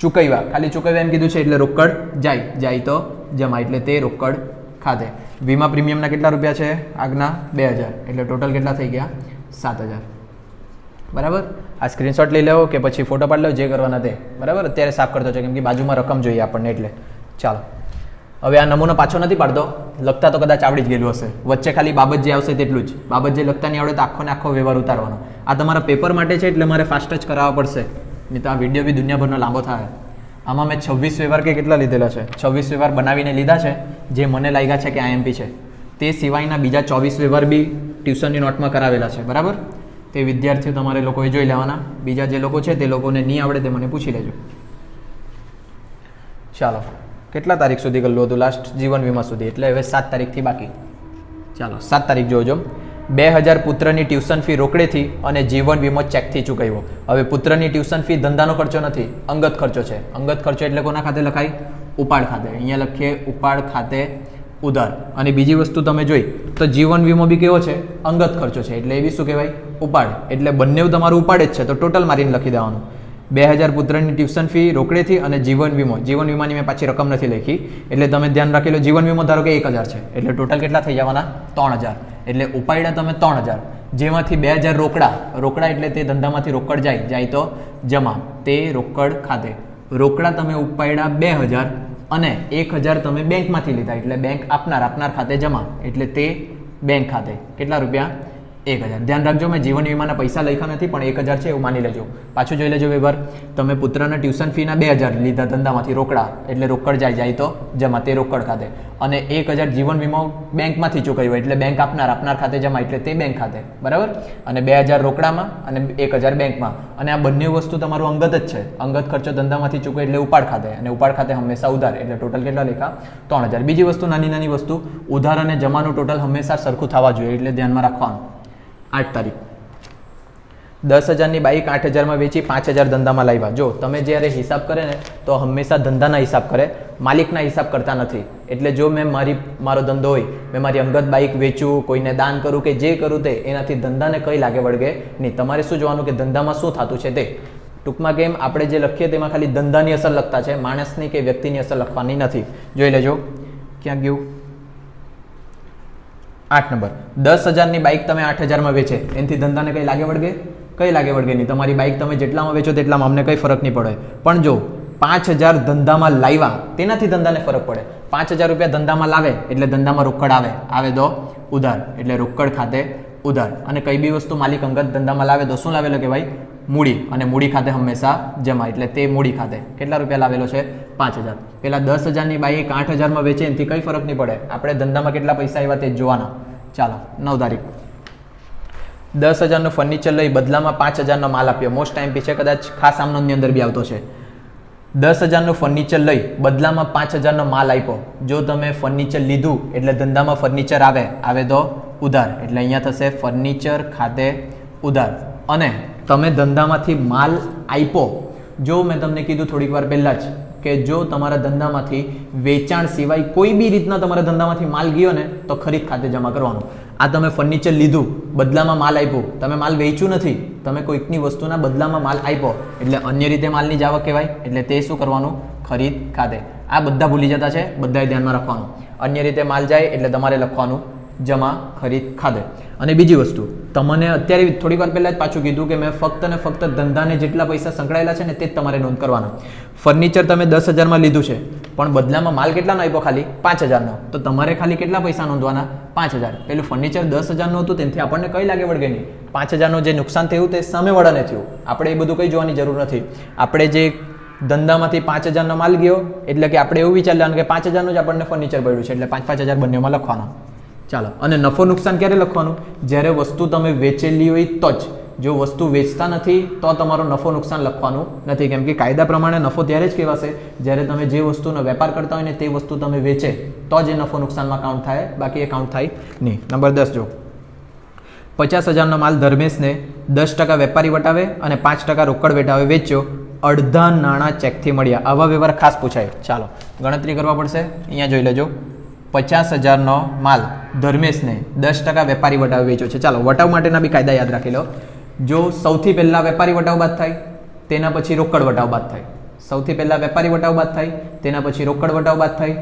ચૂકવ્યા, ખાલી ચૂકવ્યા એમ કીધું છે એટલે રોકડ જાય તો જમા, એટલે તે રોકડ ખાતે. વીમા પ્રીમિયમના કેટલા રૂપિયા છે? આગના 2,000. એટલે ટોટલ કેટલા થઈ ગયા? 7,000. બરાબર? આ સ્ક્રીનશોટ લઈ લેવો કે પછી ફોટો પાડી લેવો, જે કરવાના તે. બરાબર? અત્યારે સાફ કરતો છે કેમ કે બાજુમાં રકમ જોઈએ આપણને, એટલે ચાલો. હવે આ નમૂનો પાછો નથી પાડતો, લખતા તો કદાચ આવડી જ ગયેલું હશે. વચ્ચે ખાલી બાબત જે આવશે તેટલું જ. બાબત જે લખતા નહીં આવડે તો આખો ને આખો વ્યવહાર ઉતારવાનો. આ તમારા પેપર માટે છે એટલે મારે ફાસ્ટ જ કરાવવા પડશે, નહીં તો આ વિડીયો બી દુનિયાભરનો લાંબો થાય. આમાં મેં 26 વ્યવહાર કે કેટલા લીધેલા છે? 26 વ્યવહાર બનાવીને લીધા છે, જે મને લાગ્યા છે કે IMP છે. તે સિવાયના બીજા 24 વ્યવહાર બી ટ્યુશનની નોટમાં કરાવેલા છે. બરાબર? તે વિદ્યાર્થીઓ તમારે લોકોએ જોઈ લેવાના. બીજા જે લોકો છે તે લોકોને નહીં આવડે તે મને પૂછી લેજો. ચાલો, કેટલા તારીખ સુધી કરેલું હતું લાસ્ટ? જીવન વીમા સુધી. એટલે હવે 7 તારીખથી બાકી. ચાલો 7 તારીખ જોજો. 2,000 પુત્રની ટ્યુશન ફી રોકડેથી અને જીવન વીમો ચેકથી ચૂકવ્યો. હવે પુત્રની ટ્યુશન ફી ધંધાનો ખર્ચો નથી, અંગત ખર્ચો છે. અંગત ખર્ચો એટલે કોના ખાતે લખાય? ઉપાડ ખાતે. અહીંયા લખીએ ઉપાડ ખાતે ઉધાર. અને બીજી વસ્તુ તમે જોઈ તો જીવન વીમો બી કેવો છે? અંગત ખર્ચો છે, એટલે એ બી શું કહેવાય? ઉપાડ. એટલે બંને તમારું ઉપાડ જ છે, તો ટોટલ મારીને લખી દેવાનું. 2,000 પુત્રની ટ્યુશન ફી રોકડેથી અને જીવન વીમો. જીવન વીમાની મેં પાછી રકમ નથી લખી, એટલે તમે ધ્યાન રાખી લો. જીવન વીમો ધારો કે 1,000 છે, એટલે ટોટલ કેટલા થઈ જવાના? 3,000. એટલે ઉપાડ્યા તમે 3,000, જેમાંથી 2,000 રોકડા એટલે તે ધંધામાંથી રોકડ જાય તો જમા, તે રોકડ ખાતે. રોકડા તમે ઉપાડ્યા 2,000 અને 1,000 તમે બેંકમાંથી લીધા, એટલે બેંક આપનાર ખાતે જમા, એટલે તે બેંક ખાતે. કેટલા રૂપિયા? 1,000. ધ્યાન રાખજો, મેં જીવન વીમાના પૈસા લખ્યા નથી, પણ 1,000 છે એવું માની લેજો. પાછું જોઈ લેજો વ્યવહાર. તમે પુત્રના ટ્યુશન ફીના 2,000 લીધા ધંધામાંથી રોકડા, એટલે રોકડ જાય તો જમા, તે રોકડ ખાતે. અને 1,000 જીવન વીમો બેંકમાંથી ચૂકવ્યો, એટલે બેંક આપનાર ખાતે જમા, એટલે તે બેંક ખાતે. બરાબર? અને 2,000 રોકડામાં અને 1,000 બેંકમાં. અને આ બંને વસ્તુ તમારું અંગત જ છે. અંગત ખર્ચો ધંધામાંથી ચૂકવે એટલે ઉપાડ ખાતે, અને ઉપાડ ખાતે હંમેશા ઉધાર. એટલે ટોટલ કેટલા લેખા? 3,000. બીજી વસ્તુ, નાની વસ્તુ, ઉધાર અને જમાનું ટોટલ હંમેશા સરખું થવા જોઈએ, એટલે ધ્યાનમાં રાખવાનું. 8 તારીખ 10,000ની બાઇક 8,000માં વેચી 5,000 ધંધામાં લાવ્યા. જો તમે જ્યારે હિસાબ કરે ને તો હંમેશા ધંધાના હિસાબ કરે, માલિકના હિસાબ કરતા નથી. એટલે જો મેં મારો ધંધો હોય, મેં મારી અંગત બાઇક વેચું, કોઈને દાન કરું કે જે કરું તે, એનાથી ધંધાને કંઈ લાગે વળગે નહીં. તમારે શું જોવાનું કે ધંધામાં શું થતું છે તે. ટૂંકમાં કેમ આપણે જે લખીએ તેમાં ખાલી ધંધાની અસર લખતા છે, માણસની કે વ્યક્તિની અસર લખવાની નથી. જોઈ લેજો ક્યાં ગયું. 8 નંબર, 10,000ની બાઇક તમે 8,000માં વેચે, એનાથી ધંધાને કંઈ લાગે વળગે? કંઈ લાગે વળગે નહીં. તમારી બાઇક તમે જેટલામાં વેચો તેટલામાં અમને કંઈ ફરક નહીં પડે. પણ જો 5,000 ધંધામાં લાવ્યા તેનાથી ધંધાને ફરક પડે. 5,000 રૂપિયા ધંધામાં લાવે એટલે ધંધામાં રોકડ આવે તો ઉધાર, એટલે રોકડ ખાતે ઉધાર. અને કઈ બી વસ્તુ માલિક અંગત ધંધામાં લાવે તો શું લાવેલો કહેવાય? મૂડી. અને મૂડી ખાતે હંમેશા જમા, એટલે તે મૂડી ખાતે. કેટલા રૂપિયા લાવેલો છે? 5,000. પેલા 10,000ની બાઇક 8,000માં વેચે એનાથી કંઈ ફરક નહીં પડે. આપણે ધંધામાં કેટલા પૈસા આવ્યા તે જોવાના. ચાલો 9 તારીખ, 10,000નું ફર્નિચર લઈ બદલામાં 5,000નો માલ આપ્યો. મોસ્ટ ટાઈમ પીછે કદાચ ખાસ આમનોની અંદર બી આવતો છે. 10,000નું ફર્નિચર લઈ બદલામાં 5,000નો માલ આપ્યો. જો તમે ફર્નિચર લીધું એટલે ધંધામાં ફર્નિચર આવે તો ઉધાર, એટલે અહીંયા થશે ફર્નિચર ખાતે ઉધાર. અને તમે ધંધામાંથી માલ આપ્યો, જો મેં તમને કીધું થોડીક વાર પહેલાં જ કે જો તમારા ધંધામાંથી વેચાણ સિવાય કોઈ બી રીતના તમારા ધંધામાંથી માલ ગયો ને તો ખરીદ ખાતે જમા કરવાનું. આ તમે ફર્નિચર લીધું, બદલામાં માલ આપ્યો, તમે માલ વેચ્યું નથી, તમે કોઈકની વસ્તુના બદલામાં માલ આપ્યો, એટલે અન્ય રીતે માલની જ આવક કહેવાય. એટલે તે શું કરવાનું? ખરીદ ખાતે. આ બધા ભૂલી જતા છે, બધાએ ધ્યાનમાં રાખવાનું. અન્ય રીતે માલ જાય એટલે તમારે લખવાનું જમા ખરીદ ખાતે. અને બીજી વસ્તુ, તમને અત્યારે થોડીક વાર પહેલાં જ પાછું કીધું કે મેં ફક્ત ને ફક્ત ધંધાને જેટલા પૈસા સંકળાયેલા છે ને તે જ તમારે નોંધ કરવાના. ફર્નિચર તમે 10,000માં લીધું છે, પણ બદલામાં માલ કેટલાનો આપ્યો? ખાલી 5,000નો. તો તમારે ખાલી કેટલા પૈસા નોંધવાના? 5,000. પેલું ફર્નિચર 10,000નું હતું, તેનાથી આપણને કંઈ લાગે વળગે નહીં. 5,000નું જે નુકસાન થયું તે સામેવાળાને થયું. આપણે એ બધું કંઈ જોવાની જરૂર નથી. આપણે જે ધંધામાંથી 5,000નો માલ ગયો એટલે કે આપણે એવું વિચારવાનું કે 5,000નું જ આપણને ફર્નિચર પડ્યું છે, એટલે 5,000 બંનેમાં લખવાના. ચાલો, અને નફો નુકસાન ક્યારે લખવાનું? જ્યારે વસ્તુ તમે વેચેલી હોય તો જ. જો વસ્તુ વેચતા નથી તો તમારો નફો નુકસાન લખવાનું નથી, કેમ કે કાયદા પ્રમાણે નફો ત્યારે જ કહેવાશે જ્યારે તમે જે વસ્તુનો વેપાર કરતા હોય ને તે વસ્તુ તમે વેચે તો જ એ નફો નુકસાનમાં કાઉન્ટ થાય, બાકી એ કાઉન્ટ થાય નહીં. નંબર 10 જો 50,000નો માલ ધર્મેશને 10% વેપારી વટાવે અને 5% રોકડ વેટાવે વેચ્યો. અડધા નાણાં ચેકથી મળ્યા. આવા વ્યવહાર ખાસ પૂછાય. ચાલો ગણતરી કરવા પડશે. અહીંયા જોઈ લેજો. 50,000નો માલ ધર્મેશને 10% વેપારી વટાવ વેચ્યો છે. ચાલો વટાવ માટેના બી કાયદા યાદ રાખી લો. જો સૌથી પહેલાં વેપારી વટાવ બાદ થાય, તેના પછી રોકડ વટાવ બાદ થાય. સૌથી પહેલાં વેપારી વટાવ બાદ થાય, તેના પછી રોકડ વટાવ બાદ થાય.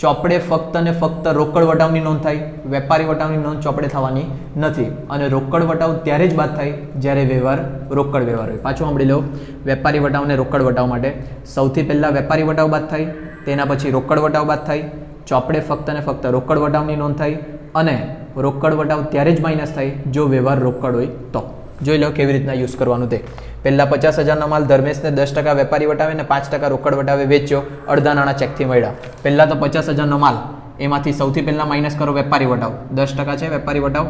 ચોપડે ફક્ત ને ફક્ત રોકડ વટાવની નોંધ થાય. વેપારી વટાવની નોંધ ચોપડે થવાની નથી. અને રોકડ વટાવ ત્યારે જ બાદ થાય જ્યારે વ્યવહાર રોકડ વ્યવહાર હોય. પાછું સાંભળી લો. વેપારી વટાવ ને રોકડ વટાવ માટે સૌથી પહેલાં વેપારી વટાવ બાદ થાય, તેના પછી રોકડ વટાવ બાદ થાય. ચોપડે ફક્ત ને ફક્ત રોકડ વટાવની નોંધ થાય. અને રોકડ વટાવ ત્યારે જ માઇનસ થાય જો વ્યવહાર રોકડ હોય તો. જોઈ લો કેવી રીતના યુઝ કરવાનું તે. પહેલાં 50,000નો માલ ધર્મેશને 10% વેપારી વટાવે અને 5% રોકડ વટાવે વેચ્યો. અડધા નાણાં ચેકથી મળ્યા. પહેલાં તો 50,000નો માલ, એમાંથી સૌથી પહેલાં માઇનસ કરો વેપારી વટાવ. 10% છે વેપારી વટાવ,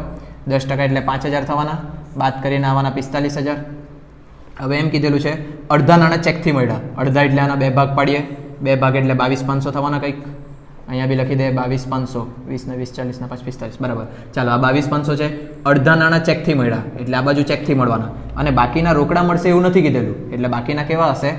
10% એટલે 5,000 થવાના, બાદ કરીને આવવાના 45,000. હવે એમ કીધેલું છે અડધા નાણાં ચેકથી મળ્યા. અડધા એટલે આના 2 ભાગ પાડીએ. 2 ભાગ એટલે 22,500 થવાના કંઈક. અહીંયા બી લખી દે 22,500. 20 ને 20 40 ને 5 45. બરાબર. ચાલો આ 22,500 છે. અડધા નાણાં ચેકથી મળ્યા એટલે આ બાજુ ચેકથી મળવાના. અને બાકીના રોકડા મળશે એવું નથી કીધેલું. એટલે બાકીના કેવા હશે?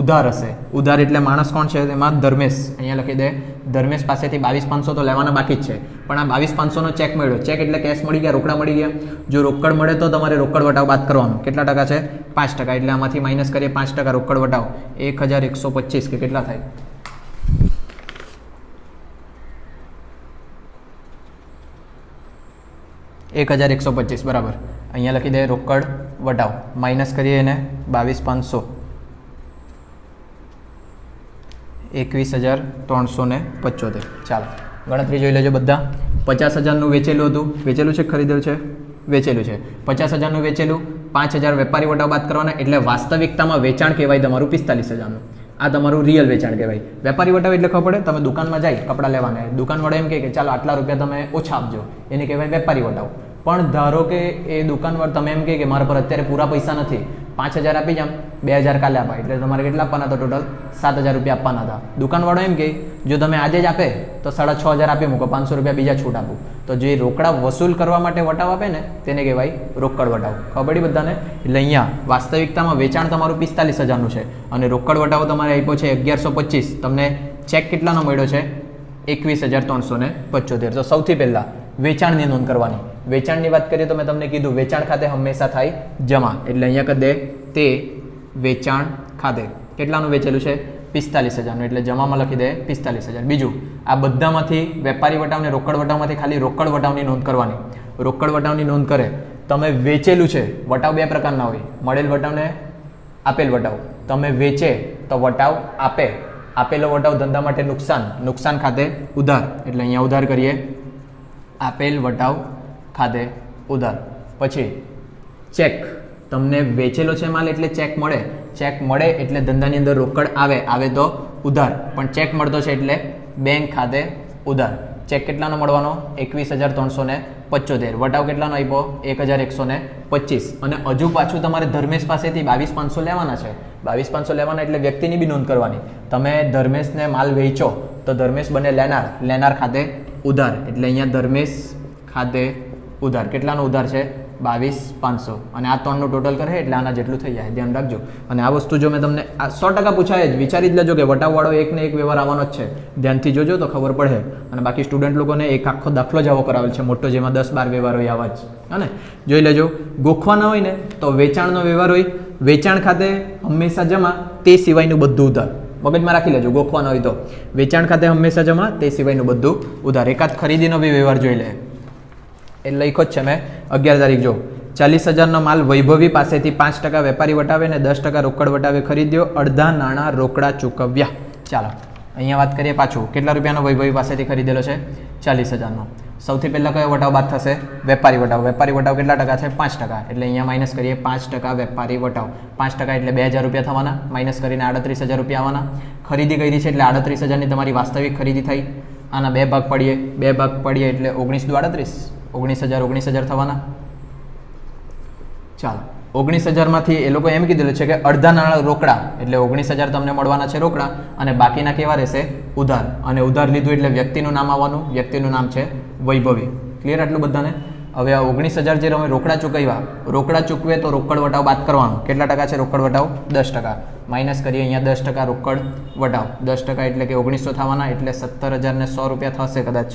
ઉધાર હશે. ઉધાર એટલે માણસ કોણ છે? તેમાં ધર્મેશ. અહીંયા લખી દે ધર્મેશ પાસેથી 22,500 તો લેવાના બાકી જ છે. પણ આ 22,500નો ચેક મળ્યો. ચેક એટલે કેશ મળી ગયા, રોકડા મળી ગયા. જો રોકડ મળે તો તમારે રોકડ વટાવ બાદ કરવાનો. કેટલા ટકા છે? 5%. એટલે આમાંથી માઇનસ કરીએ 5% રોકડ વટાવ. 1,125 કે કેટલા થાય? 1,125 બરાબર. અહીંયા લખી દે રોકડ વટાવ, માઇનસ કરીએ એને 22,500, 21,375. ચાલો ગણતરી જોઈ લેજો બધા. 50,000નું વેચેલું હતું, વેચેલું છે ખરીદેલું છે? વેચેલું છે. 50,000નું વેચેલું, 5,000 વેપારી વટાવ બાદ કરવાના, એટલે વાસ્તવિકતામાં વેચાણ કહેવાય તમારું 45,000નું. આ તમારું રિયલ વેચાણ કહેવાય. વેપારી વટાવ એટલે ખબર પડે, તમે દુકાનમાં જાય કપડાં લેવાના, દુકાનવાળો એમ કહે કે ચાલો આટલા રૂપિયા તમે ઓછા આપજો, એને કહેવાય વેપારી વટાવ. પણ ધારો કે એ દુકાનવાળો તમે એમ કહે કે મારા પર અત્યારે પૂરા પૈસા નથી, 5000 આપી જામ, 2000 કાલે આપા, એટલે તમારે કેટલા આપવાના હતા ટોટલ? 7000 રૂપિયા આપવાના હતા. દુકાનવાળો એમ કહે જો તમે આજે જ આપે તો 6500 આપી મૂકો, 500 રૂપિયા બીજા છૂટ આપું. તો જે રોકડા વસૂલ કરવા માટે વટાવ આપે ને તેને કહેવાય રોકડ વટાવ. ખબર પડી બધાને? એટલે અહીંયા વાસ્તવિકતામાં વેચાણ તમારું 45000નું છે અને રોકડ વટાવ તમારે આપ્યો છે 1125. તમને ચેક કેટલાનો મળ્યો છે? 21375. તો સૌથી પહેલાં વેચાણની નોંધ કરવાની. વેચાણની વાત કરીએ તો મેં તમને કીધું વેચાણ ખાતે હંમેશા થાય જમા, એટલે અહીંયા કરી દે તે વેચાણ ખાતે કેટલાનું વેચેલું છે? 45000નું, એટલે જમામાં લખી દે 45000. બીજું, આ બધામાંથી વેપારી વટાવ ને રોકડ વટાવમાંથી ખાલી રોકડ વટાવની નોંધ કરવાની. રોકડ વટાવની નોંધ કરે. તમે વેચેલું છે, વટાવ બે પ્રકારના હોય, મળેલ વટાવ ને આપેલ વટાવ. તમે વેચે તો વટાવ આપે, આપેલો વટાવ ધંધા માટે નુકસાન, નુકસાન ખાતે ઉધાર, એટલે અહીંયા ઉધાર કરીએ આપેલ વટાવ ખાતે ઉધાર. પછી ચેક, તમને વેચેલો છે માલ એટલે ચેક મળે, ચેક મળે એટલે ધંધાની અંદર રોકડ આવે, આવે તો ઉધાર, પણ ચેક મળતો છે એટલે બેંક ખાતે ઉધાર. ચેક કેટલાનો મળવાનો? 21375. વટાવ કેટલાનો આપ્યો? 1125. અને હજુ પાછું તમારે ધર્મેશ પાસેથી 22500 લેવાના છે. 22500 લેવાના એટલે વ્યક્તિની બી નોંધ કરવાની. તમે ધર્મેશને માલ વેચો તો ધર્મેશ બને લેનાર, લેનાર ખાતે ઉધાર, એટલે અહીંયા ધર્મેશ ખાતે ઉધાર. કેટલાનો ઉધાર છે? 22500. અને આ ત્રણનું ટોટલ કરે એટલે આના જેટલું થઈ જાય, ધ્યાન રાખજો. અને આ વસ્તુ જો મેં તમને 100% પૂછાય જ, વિચારી જ લેજો કે વટાવવાળો એક ને એક વ્યવહાર આવવાનો જ છે. ધ્યાનથી જોજો તો ખબર પડે. અને બાકી સ્ટુડન્ટ લોકોને એક આખો દાખલો જ આવો કરાવેલ છે મોટો, જેમાં 10-12 વ્યવહાર હોય આવા જ. અને જોઈ લેજો, ગોખવાના હોય ને તો વેચાણનો વ્યવહાર હોય, વેચાણ ખાતે હંમેશા જમા, તે સિવાયનું બધું ઉધાર. મગજમાં રાખી લેજો, ગોખવાના હોય તો વેચાણ ખાતે હંમેશા જમા, તે સિવાયનું બધું ઉધાર. એકાદ ખરીદીનો બી વ્યવહાર જોઈ લે, એ લખ્યો જ છે મેં. 11 તારીખ જો 40000નો માલ વૈભવી પાસેથી 5% વેપારી વટાવે ને 10% રોકડ વટાવે ખરીદ્યો, અડધા નાણાં રોકડા ચૂકવ્યા. ચાલો અહીંયા વાત કરીએ પાછું, કેટલા રૂપિયાનો વૈભવી પાસેથી ખરીદેલો છે? 40000નો. સૌથી પહેલાં કયો વટાવ બાદ થશે? વેપારી વટાવ. વેપારી વટાવ કેટલા ટકા છે? 5%. એટલે અહીંયા માઇનસ કરીએ 5% વેપારી વટાવ. 5% એટલે 2000 રૂપિયા થવાના, માઇનસ કરીને 38000 રૂપિયા આવવાના. ખરીદી કરી છે એટલે 38000ની તમારી વાસ્તવિક ખરીદી થઈ. આના બે ભાગ પાડીએ, બે ભાગ પાડીએ એટલે 19 દુ 19000 થવાના. ચાલો 19000માંથી એ લોકો એમ કીધેલું છે કે અડધા નાણાં રોકડા, એટલે 19000 તમને મળવાના છે રોકડા અને બાકીના કેવા રહેશે? ઉધાર. અને ઉધાર લીધું એટલે વ્યક્તિનું નામ આવવાનું, વ્યક્તિનું નામ છે વૈભવી. ક્લિયર આટલું બધાને? હવે આ 19000 જે તમે રોકડા ચૂકવ્યા, રોકડા ચૂકવે તો રોકડ વટાવ બાદ કરવાનો. કેટલા ટકા છે રોકડ વટાવ? 10%. માઇનસ કરીએ અહીંયા 10% રોકડ વટાવ. 10% એટલે કે 1900 થવાના, એટલે 17000 રૂપિયા થશે કદાચ.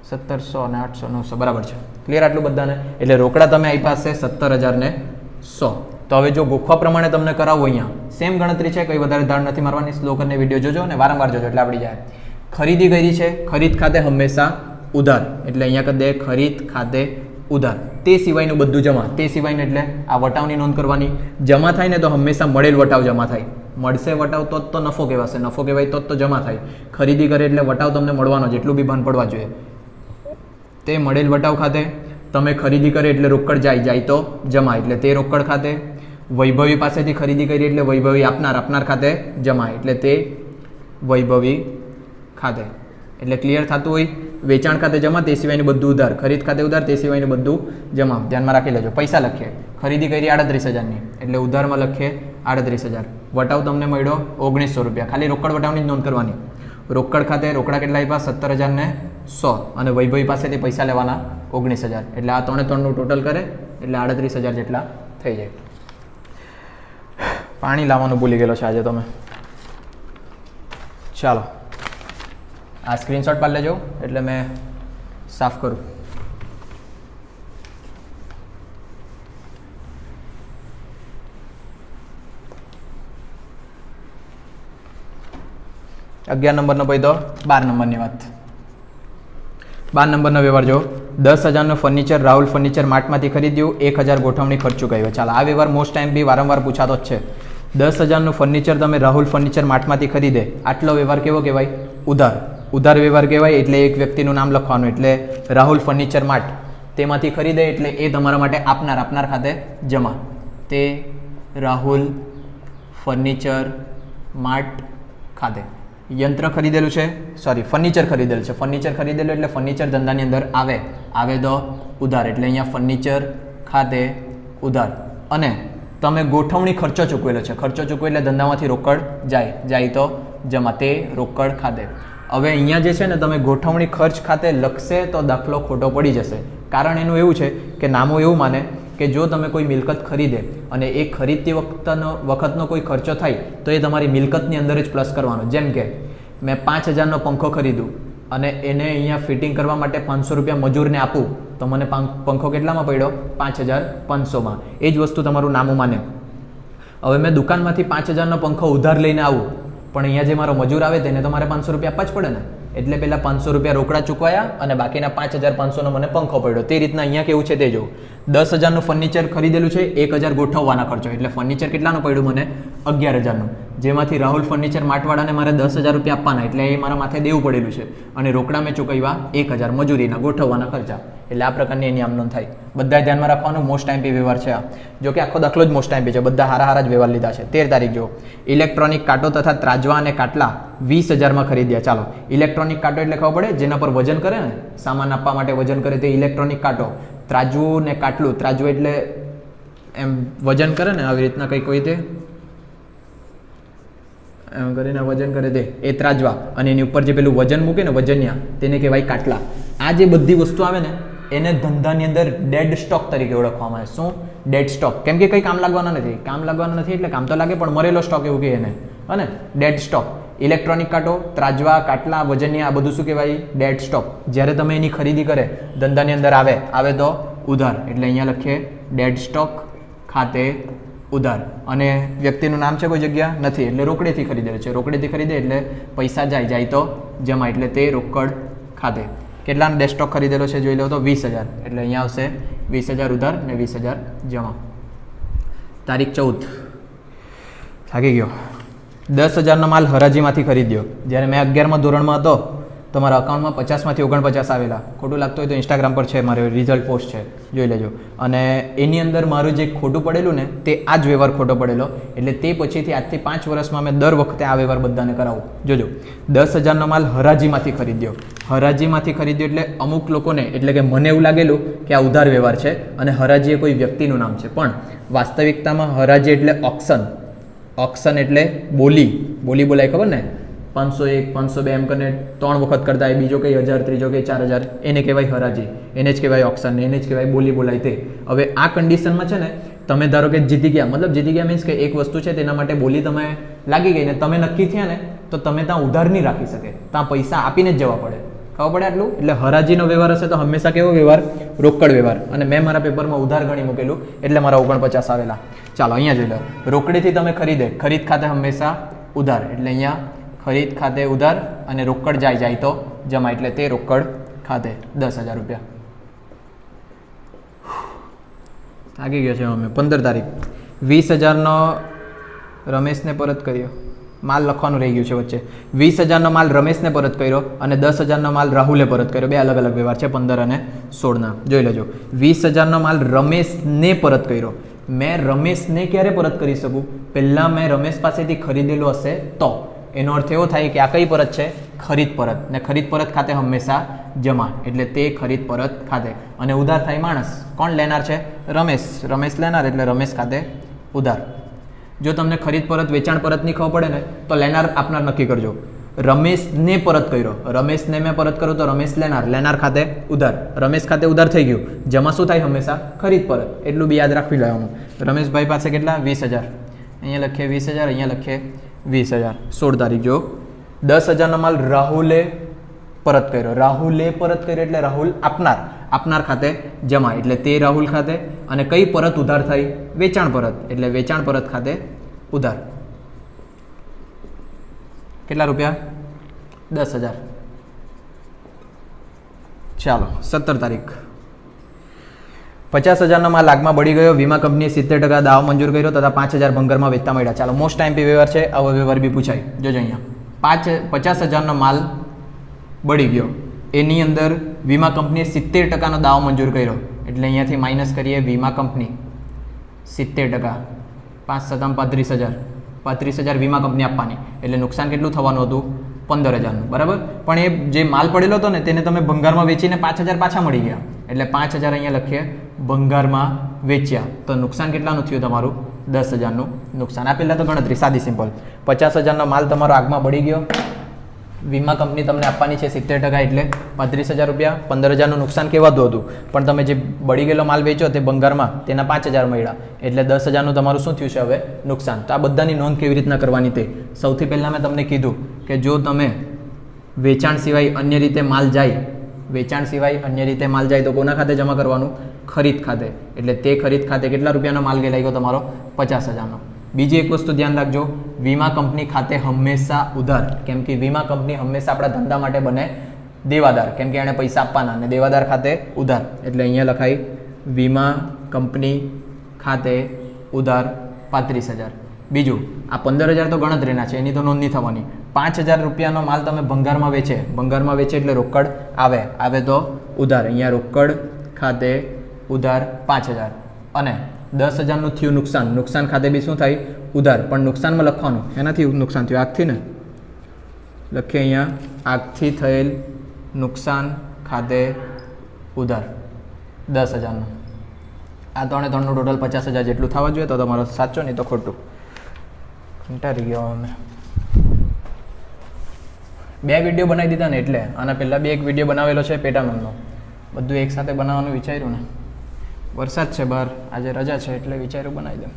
1700 અને 800 900 બરાબર છે. ક્લિયર આટલું બધાને? એટલે રોકડા તમે આપ્યા છે 17000 તો હવે જો ગોખવા પ્રમાણે તમને કરાવવું, અહીંયા સેમ ગણતરી છે, કંઈ વધારે ધાડ નથી મારવાની. સ્લો કરીને વિડીયો જોજો અને વારંવાર જોજો એટલે આવડી જાય. ખરીદી કરી છે, ખરીદ ખાતે હંમેશા ઉધાર, એટલે અહીંયા કરી દે ખરીદ ખાતે ઉધાર. તે સિવાયનું બધું જમા. તે સિવાયનું એટલે આ વટાવની નોંધ કરવાની. જમા થાય ને તો હંમેશા મળેલ વટાવ જમા થાય. મળશે વટાવ તો નફો કહેવાશે, નફો કહેવાય તો જમા થાય. ખરીદી કરે એટલે વટાવ તમને મળવાનો, જેટલું બી ભાન પડવા જોઈએ. તે મળેલ વટાવ ખાતે. તમે ખરીદી કરે એટલે રોકડ જાય, જાય તો જમા, એટલે તે રોકડ ખાતે. વૈભવી પાસેથી ખરીદી કરી એટલે વૈભવી આપનાર, આપનાર ખાતે જમા, એટલે તે વૈભવી ખાતે. એટલે ક્લિયર થતું હોય? વેચાણ ખાતે જમા, તે સિવાયનું બધું ઉધાર. ખરીદ ખાતે ઉધાર, તે સિવાયનું બધું જમા. ધ્યાનમાં રાખી લેજો. પૈસા લખીએ, ખરીદી કરી 38000ની, એટલે ઉધારમાં લખીએ 38000. વટાવ તમને મળ્યો 1900 રૂપિયા. ખાલી રોકડ વટાવની જ નોંધ કરવાની. રોકડ ખાતે રોકડા કેટલા આપ્યા? 17000 અને વૈભવી પાસેથી પૈસા લેવાના 19000. એટલે આ 3નું ટોટલ કરે એટલે 38000 જેટલા થઈ જાય. પાણી લાવવાનું ભૂલી ગયેલો છે આજે તમે. ચાલો આ સ્ક્રીનશોટ પાડી લેજો એટલે મેં સાફ કરું. અગિયાર નંબરનો ભાઈ તો 12 નંબરની વાત. 12 નંબરનો વ્યવહાર જો 10000નું ફર્નિચર રાહુલ ફર્નિચર માર્ટમાંથી ખરીદ્યું, 1000 ગોઠવણી ખર્ચ ચૂકવ્યો. ચાલો આ વ્યવહાર મોસ્ટ ટાઈમ બી વારંવાર પૂછાતો જ છે. 10000નું ફર્નિચર તમે રાહુલ ફર્નિચર માર્ટમાંથી ખરીદે, આટલો વ્યવહાર કેવો કહેવાય? ઉધાર. ઉધાર વ્યવહાર કહેવાય. એટલે એક વ્યક્તિનું નામ લખવાનું, એટલે રાહુલ ફર્નિચર માર્ટ. તેમાંથી ખરીદે એટલે એ તમારા માટે આપનાર, આપનાર ખાતે જમા. તે રાહુલ ફર્નિચર માર્ટ ખાતે. યંત્ર ખરીદેલું છે, સોરી ફર્નિચર ખરીદેલું છે. ફર્નિચર ખરીદેલું એટલે ફર્નિચર ધંધાની અંદર આવે, આવે તો ઉધાર, એટલે અહીંયા ફર્નિચર ખાતે ઉધાર. અને તમે ગોઠવણી ખર્ચો ચૂકવેલો છે, ખર્ચો ચૂકવે એટલે ધંધામાંથી રોકડ જાય તો જમા, તે રોકડ ખાતે. હવે અહીંયા જે છે ને તમે ગોઠવણી ખર્ચ ખાતે લખશે તો દાખલો ખોટો પડી જશે. કારણ એનું એવું છે કે નામો એવું માને કે જો તમે કોઈ મિલકત ખરીદે અને એ ખરીદતી વખતનો કોઈ ખર્ચો થાય તો એ તમારી મિલકતની અંદર જ પ્લસ કરવાનો. જેમ કે મેં 5000નો પંખો ખરીદું અને એને અહીંયા ફિટિંગ કરવા માટે 500 રૂપિયા મજૂરને આપું તો મને પંખો કેટલામાં પડ્યો? 5500માં. એ જ વસ્તુ તમારું નામું માને. હવે મેં દુકાનમાંથી 5000નો પંખો ઉધાર લઈને આવું પણ અહીંયા જે મારો મજૂર આવે તેને તો મારે 500 રૂપિયા આપવા જ પડે ને. એટલે પહેલા 500 રૂપિયા રોકડા ચૂકવાયા અને બાકીના 5500નો મને પંખો પડ્યો. તે રીતના અહીંયા કેવું છે તે જો 10000નું ફર્નિચર ખરીદેલું છે, 1000 ગોઠવવાના ખર્ચો, એટલે ફર્નિચર કેટલાનું પડ્યું મને? 11000નું. જેમાંથી રાહુલ ફર્નિચર માર્ટવાળાને મારે 10000 રૂપિયા આપવાના, એટલે એ મારા માથે દેવું પડેલું છે. અને રોકડા મેં ચૂકવ્યા 1000 મજૂરીના ગોઠવવાના ખર્ચા. એટલે આ પ્રકારની એની આમ નોંધ થાય. બધા ધ્યાનમાં રાખવાનું. મોસ્ટ ટાઈમપી વ્યવહાર છે આ. જો કે આખો દાખલો જ મોસ્ટ ટાઈમપી છે, બધા હારા જ વ્યવહાર લીધા છે. 13 તારીખ જો ઇલેક્ટ્રોનિક કાંટો તથા ત્રાજવા અને કાટલા 20000માં ખરીદ્યા. ચાલો, ઇલેક્ટ્રોનિક કાંટો એટલે ખબર પડે જેના પર વજન કરે ને, સામાન આપવા માટે વજન કરે તે ઇલેક્ટ્રોનિક કાંટો. ત્રાજવું ને કાટલું, ત્રાજવું એટલે એમ વજન કરે ને આવી રીતના કંઈક હોય તે એમ કરીને વજન કરે તે એ ત્રાજવા, અને એની ઉપર જે પેલું વજન મૂકે ને વજનિયા તેને કહેવાય કાટલા. આ જે બધી વસ્તુ આવે ને એને ધંધાની અંદર ડેડ સ્ટોક તરીકે ઓળખવામાં આવે. શું? Dead stock. કેમ કે કંઈ કામ લાગવાના નથી. કામ લાગવાના નથી એટલે કામ તો લાગે પણ મરેલો સ્ટોક એવું કહે એને, અને ડેડ સ્ટોક. ઇલેક્ટ્રોનિક કાંટો, ત્રાજવા, કાટલા, વજનિયા આ બધું શું કહેવાય? Dead stock. જ્યારે તમે એની ખરીદી કરે ધંધાની અંદર આવે તો ઉધાર, એટલે અહીંયા લખીએ ડેડ સ્ટોક ખાતે ઉધાર. અને વ્યક્તિનું નામ છે કોઈ જગ્યા નથી એટલે રોકડેથી ખરીદેલું છે. રોકડેથી ખરીદે એટલે પૈસા જાય તો જમા, એટલે તે રોકડ ખાતે. કેટલાનો ડેડ સ્ટોક ખરીદેલો છે જોઈ લો તો 20000, એટલે અહીંયા આવશે 20000 ઉધાર ને 20000 જમા. તારીખ 14 થાકી ગયો. 10000નો માલ હરાજીમાંથી ખરીદ્યો. જ્યારે મેં 11મા ધોરણમાં હતો તો મારા અકાઉન્ટમાં 50માંથી 49 આવેલા. ખોટું લાગતું હોય તો ઇન્સ્ટાગ્રામ પર છે, મારે રિઝલ્ટ પોસ્ટ છે, જોઈ લેજો. અને એની અંદર મારું જે ખોટું પડેલું ને તે આ જ વ્યવહાર ખોટો પડેલો, એટલે તે પછીથી આજથી 5 વર્ષમાં મેં દર વખતે આ વ્યવહાર બધાને કરાવું. જોજો, 10000નો માલ હરાજીમાંથી ખરીદ્યો. હરાજીમાંથી ખરીદ્યો એટલે અમુક લોકોને, એટલે કે મને એવું લાગેલું કે આ ઉધાર વ્યવહાર છે અને હરાજી એ કોઈ વ્યક્તિનું નામ છે, પણ વાસ્તવિકતામાં હરાજી એટલે ઓક્શન. ઓક્શન એટલે બોલી બોલાય, ખબર ને? 501, 502 એમ કરીને 3 વખત કરતા હોય, બીજો કંઈ 1000, ત્રીજો કંઈ 4000, એને કહેવાય હરાજી. એને જ કહેવાય ઓક્શન, એને જ કહેવાય બોલી બોલાય તે. હવે આ કન્ડિશનમાં છે ને તમે ધારો કે જીતી ગયા, મતલબ જીતી ગયા મીન્સ કે એક વસ્તુ છે તેના માટે બોલી તમે લાગી ગઈ ને તમે નક્કી થયા ને તો તમે ત્યાં ઉધાર નહીં રાખી શકે, ત્યાં પૈસા આપીને જ જવા પડે. ખબર પડે આટલું? એટલે હરાજીનો વ્યવહાર હશે તો હંમેશા કેવો વ્યવહાર? રોકડ વ્યવહાર. અને મેં મારા પેપરમાં ઉધાર ગણી મૂકેલું એટલે મારા 49 આવેલા. ચાલો અહીંયા જોઈ લો. રોકડેથી તમે ખરીદ ખાતે હંમેશા ઉધાર, એટલે અહીંયા ખરીદ ખાતે ઉધાર અને રોકડ જાય તો જમા, એટલે તે રોકડ ખાતે 10000 રૂપિયા. થાકી ગયો છે અમે. 15 તારીખ 20000નો રમેશને પરત કર્યો. માલ લખવાનું રહી ગયું છે વચ્ચે. 20000નો માલ રમેશને પરત કર્યો અને 10000નો માલ રાહુલે પરત કર્યો. બે અલગ અલગ વ્યવહાર છે 15 અને 16ના. જોઈ લેજો. 20000નો માલ રમેશને પરત કર્યો. મેં રમેશને ક્યારે પરત કરી શકું? પહેલાં મેં રમેશ પાસેથી ખરીદેલો હશે તો. એનો અર્થ એવો થાય કે આ કઈ પરત છે? ખરીદ પરત. ને ખરીદ પરત ખાતે હંમેશા જમા, એટલે તે ખરીદ પરત ખાતે. અને ઉધાર થાય માણસ. કોણ લેનાર છે? રમેશ લેનાર, એટલે રમેશ ખાતે ઉધાર. જો તમને ખરીદ પરત વેચાણ પરતની ખબર પડે ને તો લેનાર આપનાર નક્કી કરજો. રમેશને પરત કર્યો, રમેશને મેં પરત કરું તો રમેશ લેનાર ખાતે ઉધાર. રમેશ ખાતે ઉધાર થઈ ગયું. જમા શું થાય? હંમેશા ખરીદ પરત. એટલું બી યાદ રાખવી લેવાનું. રમેશભાઈ પાસે કેટલા? 20000. અહીંયા લખીએ 20000, અહીંયા લખીએ 20000. 16 તારીખ જો 10000નો માલ રાહુલે પરત કર્યો. રાહુલે પરત કર્યો એટલે રાહુલ આપનાર ખાતે જમા, એટલે તે રાહુલ ખાતે. અને કઈ પરત ઉધાર થઈ? વેચાણ પરત, એટલે વેચાણ પરત ખાતે ઉધાર. કેટલા રૂપિયા? 10000. ચાલો 17 તારીખ 50000નો માલ આગમાં બળી ગયો. વીમા કંપનીએ 70% દાવો મંજૂર કર્યો તથા 5000 ભંગારમાં વેચતા મળ્યા. ચાલો, મોસ્ટ ટાઈમપી વ્યવહાર છે. આવો વ્યવહાર બી પૂછાય. જોજો અહીંયા 50000નો માલ બળી ગયો. એની અંદર વીમા કંપનીએ 70%નો દાવો મંજૂર કર્યો, એટલે અહીંયાથી માઇનસ કરીએ વીમા કંપની 70%. 5 7 35000. 35000 વીમા કંપની આપવાની, એટલે નુકસાન કેટલું થવાનું હતું? 15000નું. બરાબર. પણ એ જે માલ પડેલો હતો ને તેને તમે ભંગારમાં વેચીને 5000 પાછા મળી ગયા, એટલે 5000 અહીંયા લખીએ ભંગારમાં વેચ્યા. તો નુકસાન કેટલાનું થયું તમારું? 10,000નું નુકસાન. આ પહેલાં તો ગણતરી સાદી સિમ્પલ. 50,000નો માલ તમારો આગમાં બળી ગયો, વીમા કંપની તમને આપવાની છે 70% એટલે 35,000 રૂપિયા. 15,000નું નુકસાન કહેવાતું હતું, પણ તમે જે બળી ગયેલો માલ વેચો તે ભંગારમાં તેના 5,000 મળ્યા એટલે 10,000નું તમારું શું થયું છે હવે નુકસાન. તો આ બધાની નોંધ કેવી રીતના કરવાની તે સૌથી પહેલાં મેં તમને કીધું કે જો તમે વેચાણ સિવાય અન્ય રીતે માલ જાય, વેચાણ સિવાય અન્ય રીતે માલ જાય તો કોના ખાતે જમા કરવાનું? ખરીદ ખાતે. એટલે તે ખરીદ ખાતે કેટલા રૂપિયાનો માલ ગયેલા ગયો તમારો? 50,000નો. બીજી એક વસ્તુ ધ્યાન રાખજો, વીમા કંપની ખાતે હંમેશા ઉધાર, કેમ કે વીમા કંપની હંમેશા આપણા ધંધા માટે બને દેવાદાર, કેમ કે એણે પૈસા આપવાના અને દેવાદાર ખાતે ઉધાર. એટલે અહીંયા લખાય વીમા કંપની ખાતે ઉધાર 35,000. બીજું આ 15,000 તો ગણતરીના છે, એની તો નોંધ નહીં થવાની. 5,000 રૂપિયાનો માલ તમે ભંગારમાં વેચે એટલે રોકડ આવે તો ઉધાર. અહીંયા રોકડ ખાતે ઉધાર 5,000. અને 10,000નું થયું નુકસાન ખાતે બી શું થાય? ઉધાર. પણ નુકસાનમાં લખવાનું એનાથી નુકસાન થયું આગથી ને, લખીએ અહીંયા આગથી થયેલ નુકસાન ખાતે ઉધાર 10,000નું. આ 3/3નું ટોટલ 50,000 જેટલું થવા જોઈએ. તો તમારો સાચો, નહીં તો ખોટું. કંટાળી ગયો અમે. 2 વિડીયો બનાવી દીધા ને એટલે. આના પહેલાં બી એક વિડીયો બનાવેલો છે પેટાનોનનો, બધું એક સાથે બનાવવાનું વિચાર્યું ને. વરસાદ છે બહાર, આજે રજા છે એટલે વિચાર્યું બનાવી દઉં.